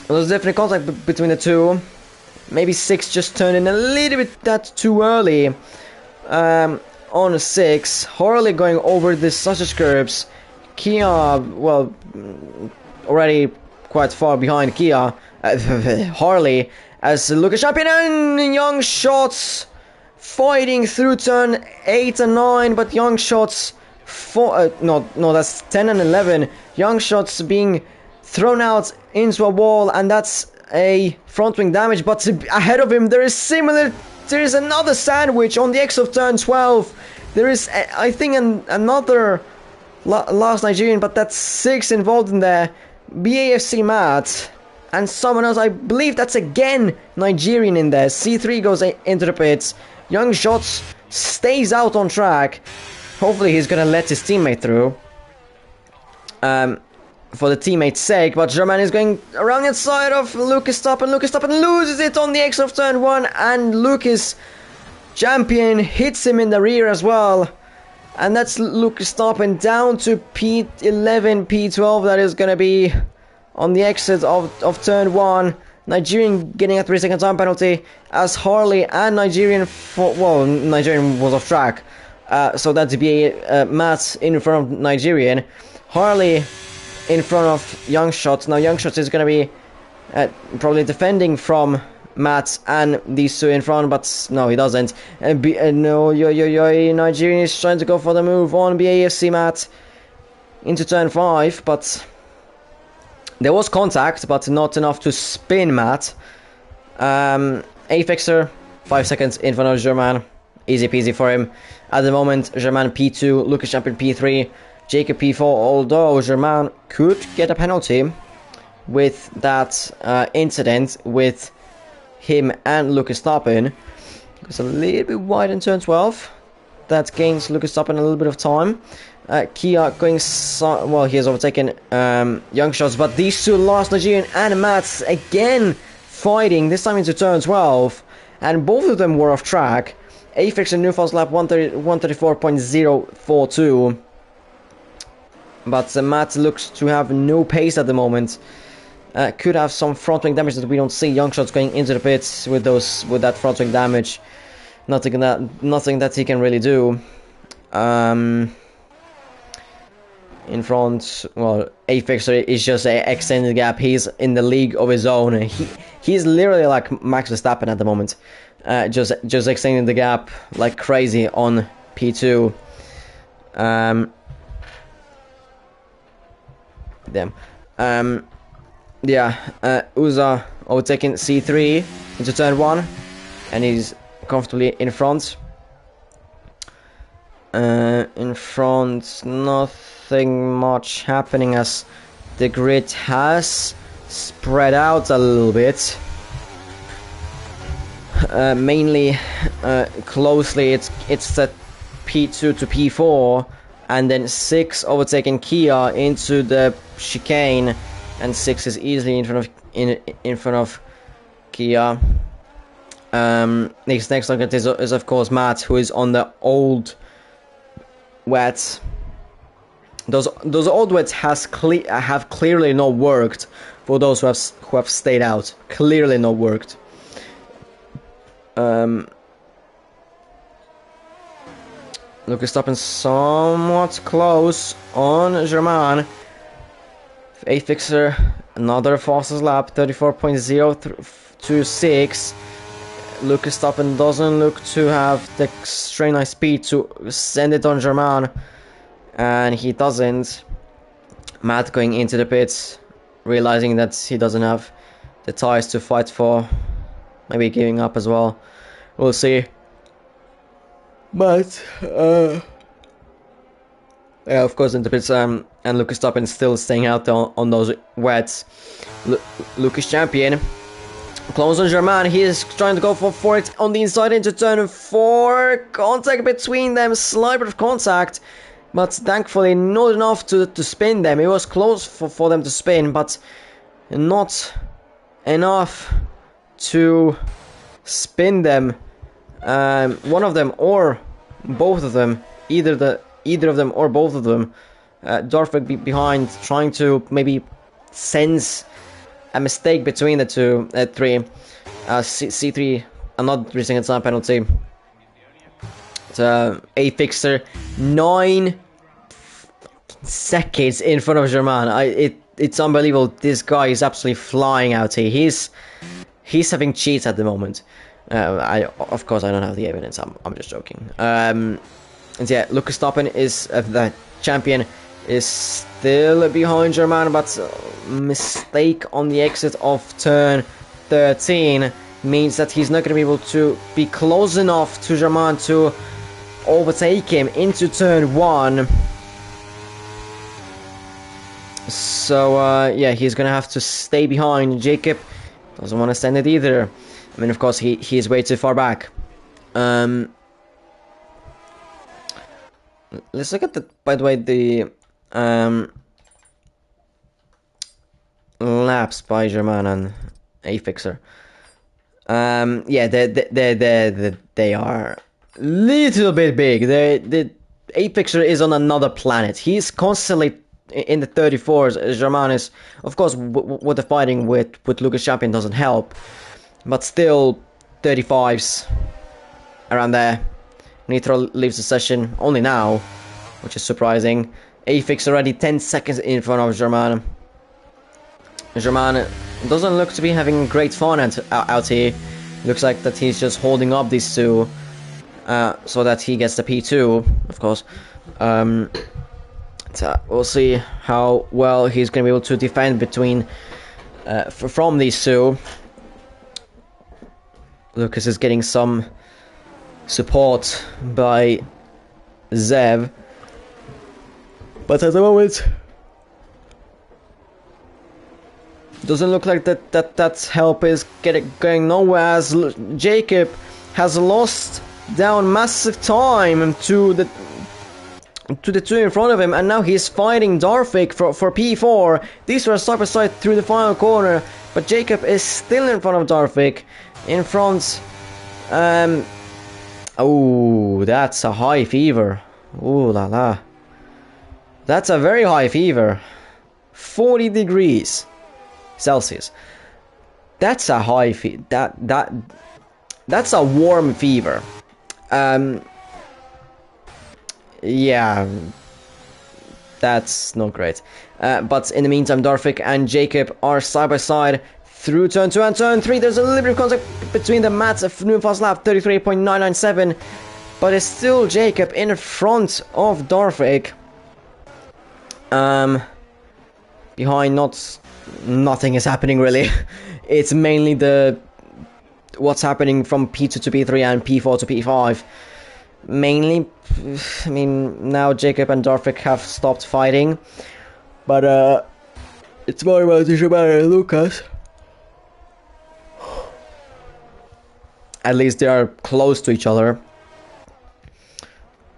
There's definitely contact between the two. Maybe 6 just turned in a little bit that too early. On 6, Harley going over the sausage curbs. Kia, well, already quite far behind Kia. Harley, as Lucas Champion and Young Shots fighting through turn 8 and 9, but Young Shots, no, that's 10 and 11. Young Shots being thrown out into a wall, and that's a front wing damage, but ahead of him there is another sandwich on the X of turn 12. There is, I think, another last Nigerian, but that's 6 involved in there. BAFC Matt and someone else, I believe that's again Nigerian in there. C3 goes into the pits. Young Shots stays out on track. Hopefully he's gonna let his teammate through. For the teammate's sake, but German is going around the outside of Lucas Tappen. Lucas Tappen loses it on the X of turn 1, and Lucas Champion hits him in the rear as well. And that's Lucas Tappen down to P11, P12. That is going to be on the exit of turn 1. Nigerian getting a 3-second time penalty, as Harley and Nigerian was off track. So that's Matt in front of Nigerian. Harley in front of Young Shots. Now Young Shots is going to be probably defending from Matt and these two in front, but no, he doesn't. Nigerian is trying to go for the move on BAFC Matt into turn 5, but there was contact, but not enough to spin Matt. Afixer 5 seconds in front of German, easy peasy for him. At the moment, German P2, Lucas Champion P3, Jacob P4, although German could get a penalty with that incident with him and Lucas Tappen. Goes a little bit wide in turn 12. That gains Lucas Tappen a little bit of time. Kia going, he has overtaken Young Shots, but these two last Nigerian and Mats again fighting, this time into turn 12, and both of them were off track. Afix and Newfall's lap 134.042. But Matt looks to have no pace at the moment. Could have some front wing damage that we don't see. Young Shots going into the pits with that front wing damage. Nothing that he can really do. In front, well, Afixer is just an extended gap. He's in the league of his own. He's literally like Max Verstappen at the moment. Just extending the gap like crazy on P2. Uza overtaking C3 into turn 1, and he's comfortably in front. In front, nothing much happening as the grid has spread out a little bit. Mainly closely, it's the P2 to P4, and then 6 overtaking Kia into the chicane, and 6 is easily in front of Kia. Next target is of course Matt, who is on the old wets. Those old wets have clearly not worked for those who have stayed out. Clearly not worked. Lucas stopping somewhat close on Germain. 8 fixer, another fastest lap, 34.026. Lucas stopping doesn't look to have the straight line speed to send it on Germain, and he doesn't. Matt going into the pits, realizing that he doesn't have the tires to fight for, maybe giving up as well. We'll see. But yeah, of course, in the pits, and Lucas Stoppin still staying out on those wets. Lucas champion. Close on Germain. He is trying to go for it on the inside into turn 4. Contact between them, slight bit of contact, but thankfully not enough to spin them. It was close for them to spin, but not enough to spin them. One of them or both of them, either of them or both of them. Dorfik behind, trying to maybe sense a mistake between the two. 3 C3, another 3 second time penalty. It's a fixer, 9 seconds in front of Germain. It's unbelievable. This guy is absolutely flying out here. He's having cheats at the moment. Of course I don't have the evidence. I'm just joking. And yeah, Lucas Stoppen is the champion, is still behind Germain, but mistake on the exit of turn 13 means that he's not going to be able to be close enough to Germain to overtake him into turn 1. So yeah, he's going to have to stay behind. Jacob doesn't want to send it either. I mean, of course, he is way too far back. Let's look at the, by the way, the laps by Germain and A-Fixer. Yeah, they are a little bit big. The A-Fixer is on another planet. He's constantly in the 34s. Germain is, of course, with the fighting with Lucas Champion doesn't help. But still, 35s around there. Nitro leaves the session only now, which is surprising. A-Fix already 10 seconds in front of Germain. Germain doesn't look to be having great fun out here. Looks like that he's just holding up these two so that he gets the P2, of course. So we'll see how well he's going to be able to defend between from these two. Lucas is getting some support by Zev, but at the moment doesn't look like that help is going nowhere, as Jacob has lost down massive time to the two in front of him, and now he's fighting Darvik for P4. These were side by side through the final corner, but Jacob is still in front of Darvik. In front, oh, that's a high fever. Ooh la la. That's a very high fever. 40 degrees Celsius. That's a high fever. That's a warm fever. Yeah, that's not great. But in the meantime, Darvik and Jacob are side by side through turn 2 and turn 3. There's a little bit of contact between the mats. A new fast lap, 33.997, but it's still Jacob in front of Darvik. Behind, nothing is happening really. It's mainly what's happening from P2 to P3 and P4 to P5. Mainly, I mean, now Jacob and Darvik have stopped fighting, but It's more about German and Lucas. At least they are close to each other.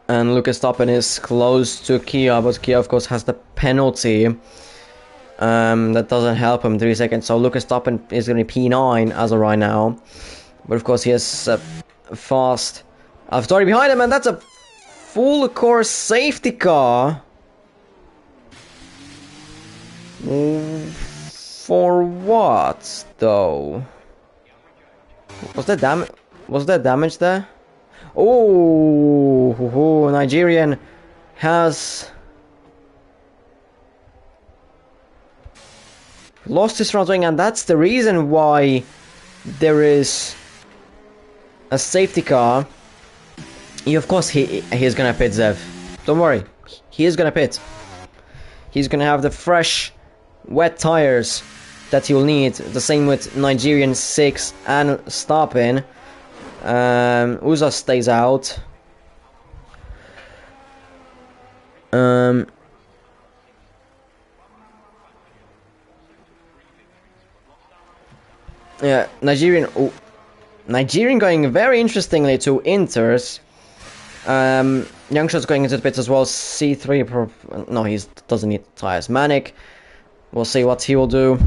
And Lucas Verstappen is close to Kia, but Kia of course has the penalty. That doesn't help him, 3 seconds. So Lucas Verstappen is going to be P9 as of right now. But of course he has a fast AlphaTauri behind him, and that's a full course safety car. For what though? Was there damage there? Oh, Nigerian has lost his front wing, and that's the reason why there is a safety car. Of course he's gonna pit, Zev. Don't worry, he is gonna pit. He's gonna have the fresh, wet tires that you'll need. The same with Nigerian 6 and Verstappen. Uza stays out. Yeah, Nigerian going very interestingly to Inters. Youngshot's going into the pits as well. C3, no, he doesn't need tires. Manic, we'll see what he will do.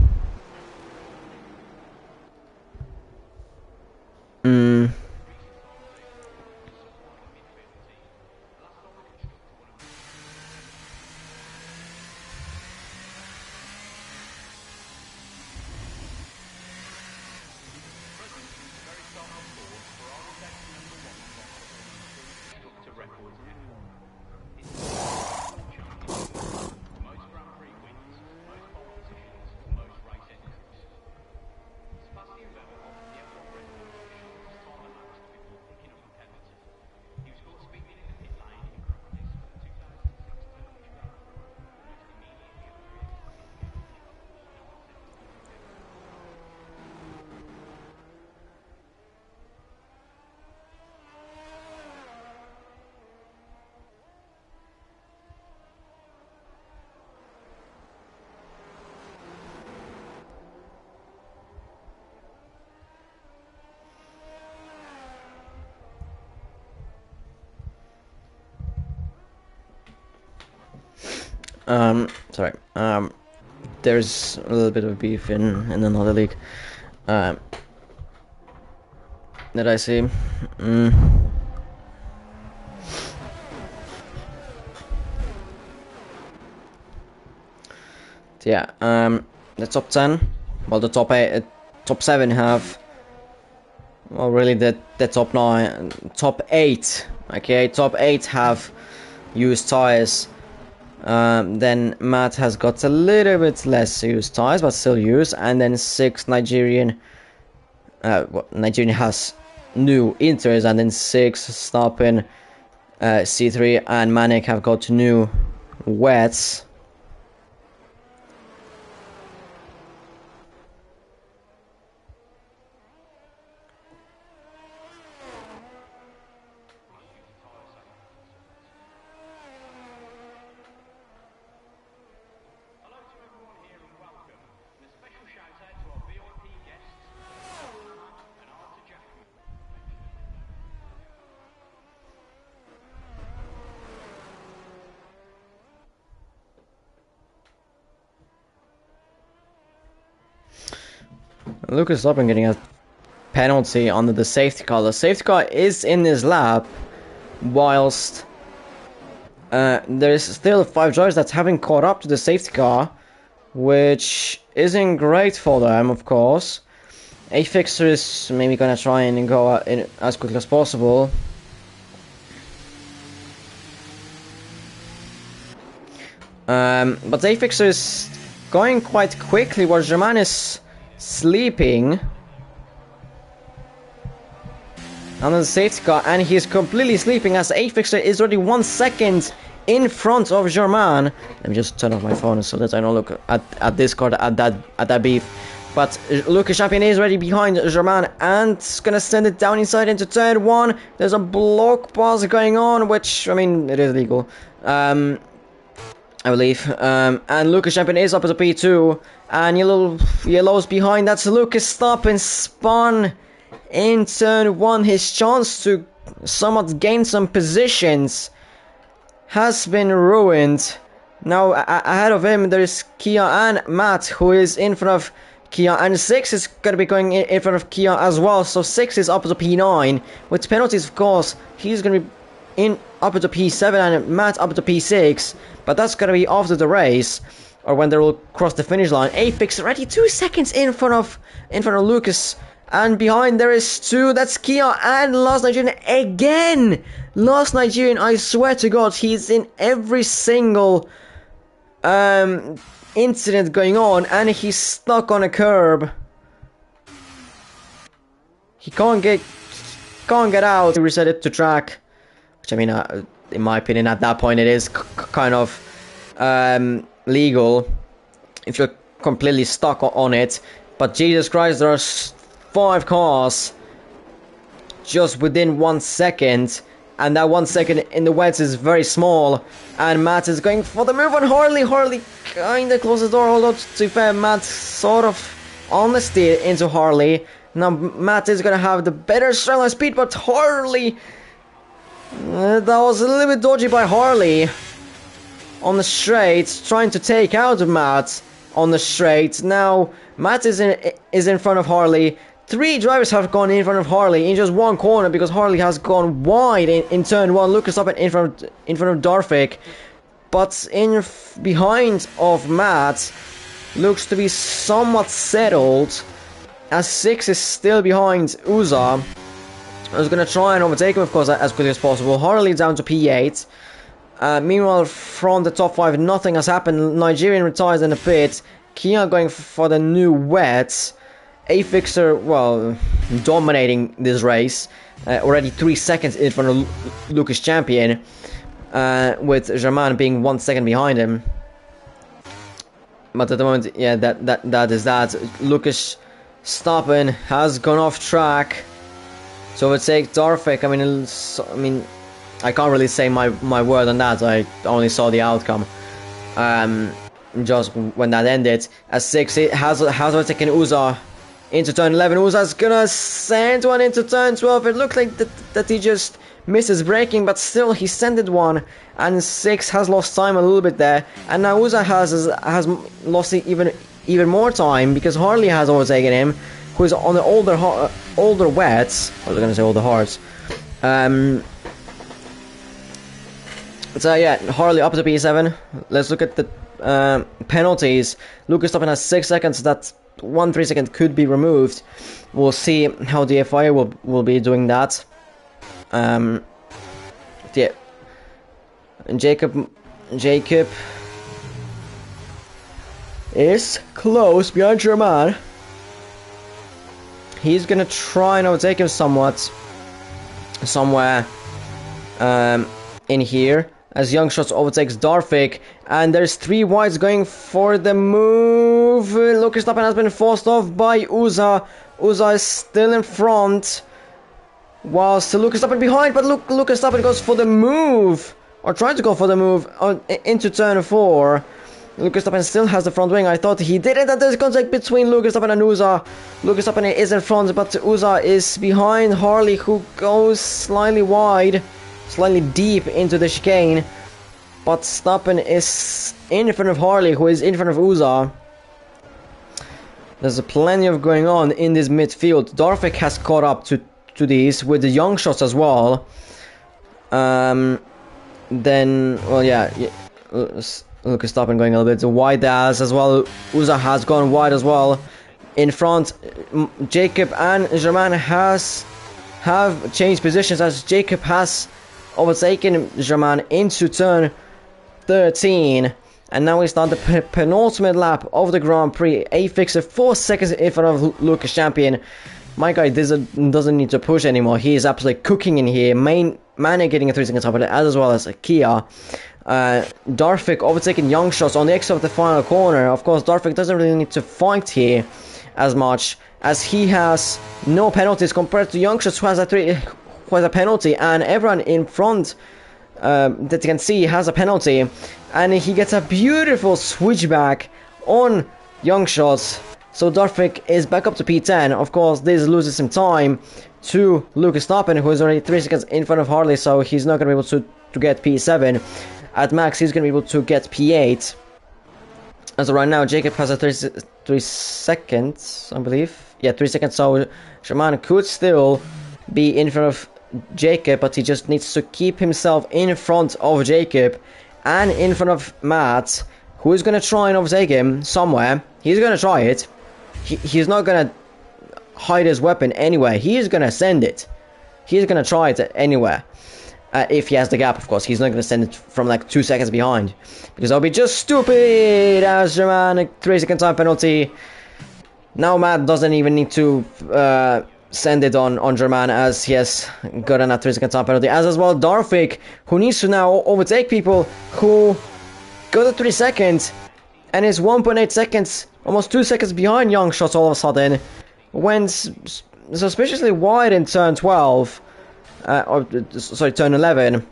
Sorry. There's a little bit of beef in another league. That I see. Yeah. The top 10, well, the top 8, top 7 have. Well, really, the top 9, top 8. Okay, top 8 have used tires. Then Matt has got a little bit less used tires, but still used. And then 6 Nigerian. Nigerian has new Inters, and then 6 Verstappen, C3 and Manic have got new wets. Lucas Verstappen getting a penalty under the safety car. The safety car is in his lap, whilst there's still 5 drivers that haven't caught up to the safety car, which isn't great for them, of course. A fixer is maybe gonna try and go in as quickly as possible. But A fixer is going quite quickly, while German is sleeping under the safety car, and he's completely sleeping as A fixer is already 1 second in front of German. Let me just turn off my phone so that I don't look at Discord at that beef. But Lucas Champion is already behind German and is gonna send it down inside into turn 1. There's a block pass going on, which, I mean, it is legal. I believe. And Lucas Champion is up at the P2, and yellow's behind. That's Lucas Stoppin spun in turn 1. His chance to somewhat gain some positions has been ruined. Now ahead of him there is Kia and Matt, who is in front of Kia, and 6 is going to be going in front of Kia as well. So 6 is up to P9 with penalties, of course. He's going to be up to P7 and Matt up to P6, but that's going to be after the race, or when they will cross the finish line. Apix already 2 seconds in front of Lucas, and behind there is 2. That's Kia and Last Nigerian again. Last Nigerian, I swear to God, he's in every single incident going on, and he's stuck on a curb. He can't get out. He reset it to track, which, I mean, in my opinion, at that point it is kind of legal if you're completely stuck on it. But Jesus Christ, there are 5 cars just within 1 second, and that 1 second in the wets is very small. And Matt is going for the move on Harley. Harley kinda closes the door, although to be fair, Matt sort of on the steer into Harley. Now Matt is gonna have the better strength and speed, but Harley, that was a little bit dodgy by Harley on the straight, trying to take out Matt on the straight. Now Matt is in front of Harley. 3 drivers have gone in front of Harley in just 1 corner, because Harley has gone wide in turn 1. Lucas up in front of Darvik, but behind of Matt looks to be somewhat settled, as 6 is still behind Uza. I was gonna try and overtake him, of course, as quickly as possible. Harley down to P8. Meanwhile, from the top 5, nothing has happened. Nigerian retires in the pit. Kia going for the new wets. A-Fixer, well, dominating this race, already 3 seconds in front of Lucas Champion, with Germain being 1 second behind him. But at the moment, yeah, that is that. Lucas Stoppin has gone off track, so it's take Darvik. I mean, I can't really say my word on that. I only saw the outcome. Just when that ended, as 6 has overtaken Uza into turn 11. Uza's gonna send one into turn 12. It looked like that he just misses braking, but still he sent it one, and 6 has lost time a little bit there, and now Uza has lost even more time, because Harley has overtaken him, who is on the older wets. I was gonna say older hards. So yeah, Harley up to P7. Let's look at the penalties. Lucas Stoppin has 6 seconds. That's 1 3 second could be removed. We'll see how the FIA will be doing that. Yeah, Jacob is close behind Germain. He's gonna try and overtake him somewhere in here, as Youngshots overtakes Darvik, and there's 3 wides going for the move. Lucas Stoppin has been forced off by Uza. Uza is still in front, whilst Lucas Stoppin behind, but Lucas Stoppin goes for the move, or trying to go for the move into turn 4. Lucas Stoppin still has the front wing. I thought he did it, and there's contact between Lucas Stoppin and Uza. Lucas Stoppin is in front, but Uza is behind Harley, who goes slightly wide, slightly deep into the chicane, but Stoppin is in front of Harley, who is in front of Uza. There's plenty of going on in this midfield. Darvik has caught up to these with the young shots as well. Then, well, yeah, Lucas Stoppin going a little bit wide as well. Uza has gone wide as well. In front, Jacob and Germain have changed positions, as Jacob has overtaken Germain into turn 13, and now we start the penultimate lap of the Grand Prix. A-Fixer 4 seconds in front of Lucas Champion. My guy doesn't need to push anymore. He is absolutely cooking in here. Mane getting a 3 second top as well as a Kia. Darvik overtaking Youngshots on the exit of the final corner. Of course, Darvik doesn't really need to fight here as much, as he has no penalties compared to Youngshots, who has a penalty, and everyone in front that you can see has a penalty, and he gets a beautiful switchback on Young Shots. So Darvik is back up to P10. Of course, this loses some time to Lucas Toppen, who is already 3 seconds in front of Harley, so he's not going to be able to get P7. At max, he's going to be able to get P8. As of right now, Jacob has a 3 seconds, I believe. Yeah, 3 seconds, so German could still be in front of Jacob, but he just needs to keep himself in front of Jacob and in front of Matt, who is going to try and overtake him somewhere. He's going to try it. He's not going to hide his weapon anywhere. He's going to send it. He's going to try it anywhere. If he has the gap, of course. He's not going to send it from like 2 seconds behind, because that'll be just stupid. As German, a 3 second time penalty. Now Matt doesn't even need to send it on German, as he has gotten a 3 second time penalty. As well Darvik, who needs to now overtake people who got the 3 seconds and is 1.8 seconds, almost 2 seconds behind Young Shots all of a sudden. Went suspiciously wide in turn 12. Turn 11.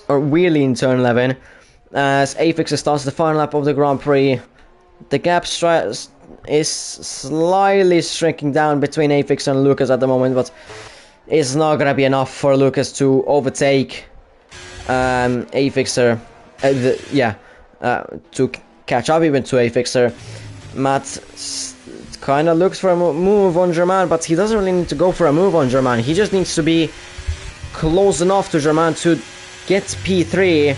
Or really in turn 11. As Afixer starts the final lap of the Grand Prix. The gap is slightly shrinking down between Afixer and Lucas at the moment, but it's not going to be enough for Lucas to overtake Afixer. To catch up even to Afixer. Matt kind of looks for a move on German, but he doesn't really need to go for a move on German. He just needs to be close enough to German to get P3.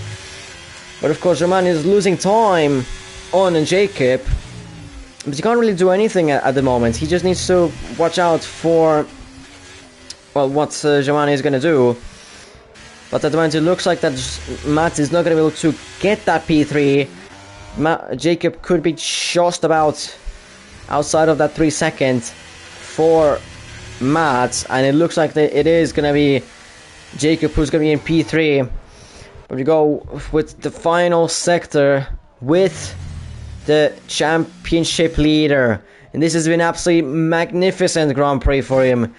But of course German is losing time on Jacob, but he can't really do anything at the moment. He just needs to watch out for, well, what German is going to do. But at the moment it looks like that Matt is not going to be able to get that P3. Jacob could be just about outside of that 3 seconds for Matt, and it looks like it is going to be Jacob who's going to be in P3. But we go with the final sector with the championship leader, and this has been absolutely magnificent Grand Prix for him.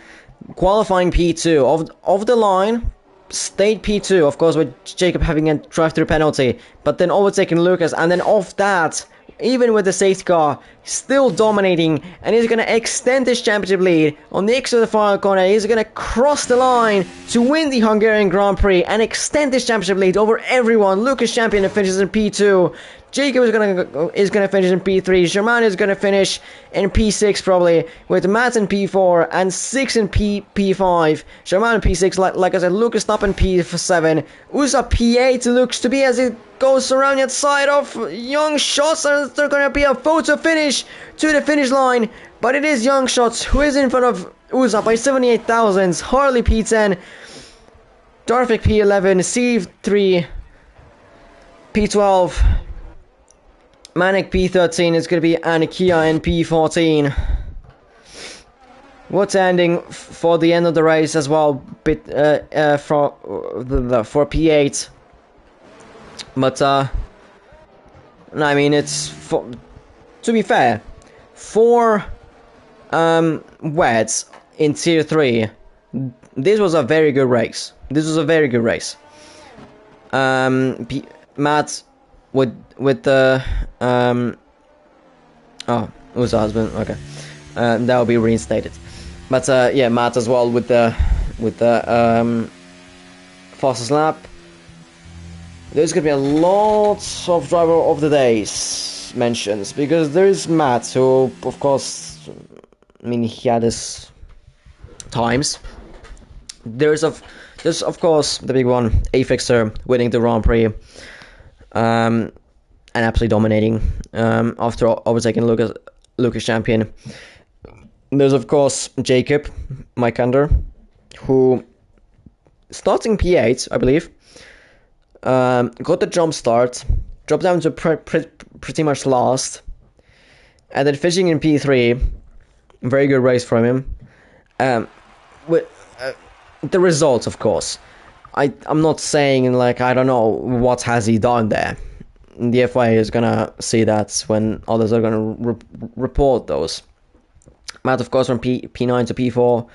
Qualifying P2 of the line, stayed P2, of course, with Jacob having a drive-through penalty, but then overtaking Lucas, and then off that, even with the safety car, still dominating, and he's going to extend his championship lead on the exit of the final corner. He's going to cross the line to win the Hungarian Grand Prix and extend his championship lead over everyone. Lucas champion finishes in P2. Jacob is gonna finish in P3. German is gonna finish in P6 probably, with Matt in P4 and 6 in P5. German in P6, like I said, Lucas Stopp in P7. USA P8 looks to be as it goes around the side of Young Shots, and there's gonna be a photo finish to the finish line. But it is Young Shots who is in front of USA by 78 thousandths. Harley P10, Darvik P11, Steve 3, P12. Manic P13 is going to be Anikia in P14. What's ending for the end of the race as well, for P8. But I mean, it's to be fair, for wets in Tier 3, this was a very good race. Matt with the it was the husband. Okay, that will be reinstated. But yeah, Matt as well with the fastest lap. There's gonna be a lot of driver of the days mentions, because there is Matt, who of course, I mean, he had his times. There's of course the big one, Afixer winning the Grand Prix. And absolutely dominating after overtaking Lucas champion. There's of course Jacob Mykander, who starting P8, I believe, got the jump start, dropped down to pretty much last, and then finishing in P3. Very good race from him. With the results, of course, I'm not saying, like, I don't know what has he done there. The FIA is gonna see that when others are gonna report those. Matt, of course, from P9 to P4.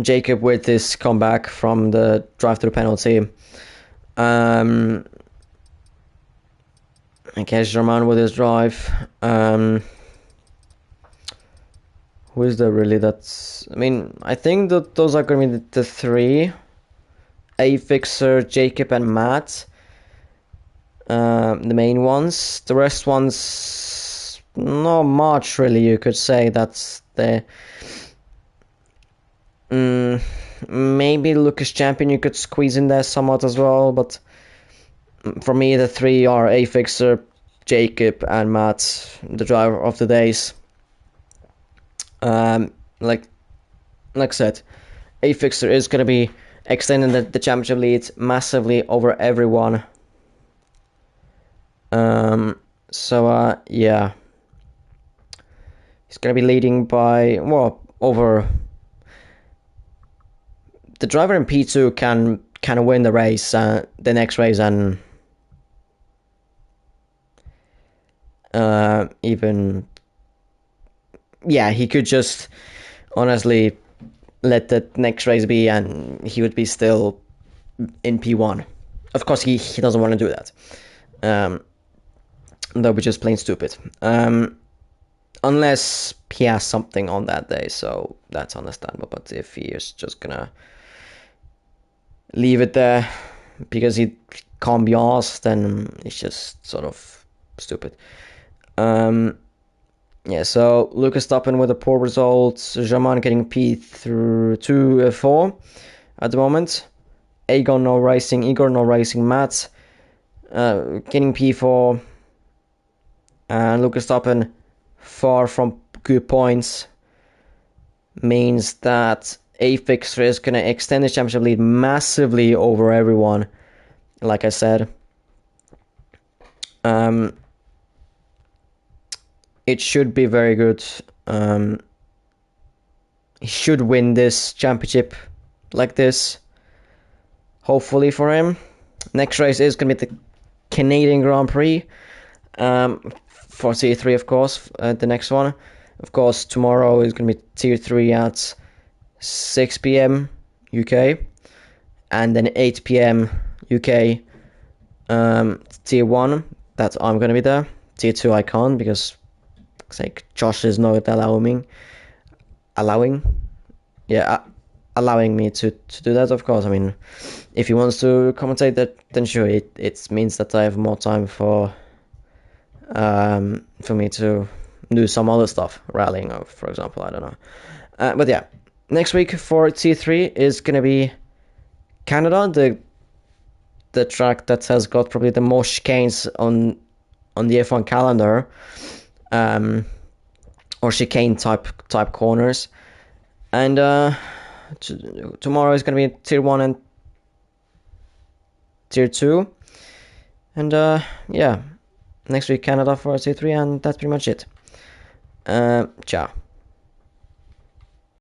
Jacob with his comeback from the drive to the penalty. I guess Germain with his drive. Who is there really? That's, I mean, I think that those are going to be the three: A-Fixer, Jacob, and Matt. The main ones. The rest ones, not much really. You could say that's the. Maybe Lucas Champion you could squeeze in there somewhat as well, but for me the three are A-Fixer, Jacob, and Matt, the driver of the days. Like I said, A-Fixer is going to be extending the championship lead massively over everyone. Yeah. He's going to be leading by, well, over... The driver in P2 can win the race, the next race, and even... Yeah, he could just honestly let the next race be and he would be still in P1. Of course, he doesn't want to do that. That would be just plain stupid. Unless he has something on that day, so that's understandable. But if he is just gonna leave it there because he can't be asked, then it's just sort of stupid. Yeah, so Lucas Stoppen with a poor result. Germain getting P through 2-4 at the moment. Igor no racing, Matt getting P4. And Lucas Stoppen far from good points. Means that A-Fixer is going to extend the championship lead massively over everyone. Like I said. It should be very good. He should win this championship like this. Hopefully for him. Next race is going to be the Canadian Grand Prix. For Tier 3, of course. The next one. Of course, tomorrow is going to be Tier 3 at 6 p.m. UK. And then 8 p.m. UK. Tier 1. That I'm going to be there. Tier 2 I can't because... like Josh is not allowing me to do that. Of course, I mean, if he wants to commentate that, then sure, it means that I have more time for me to do some other stuff, rallying, or for example, I don't know. But yeah, next week for T3 is gonna be Canada, the track that has got probably the most chicanes on the F1 calendar. Or chicane type corners, and tomorrow is gonna be Tier 1 and Tier 2, and yeah, next week Canada for Tier 3, and that's pretty much it. Ciao.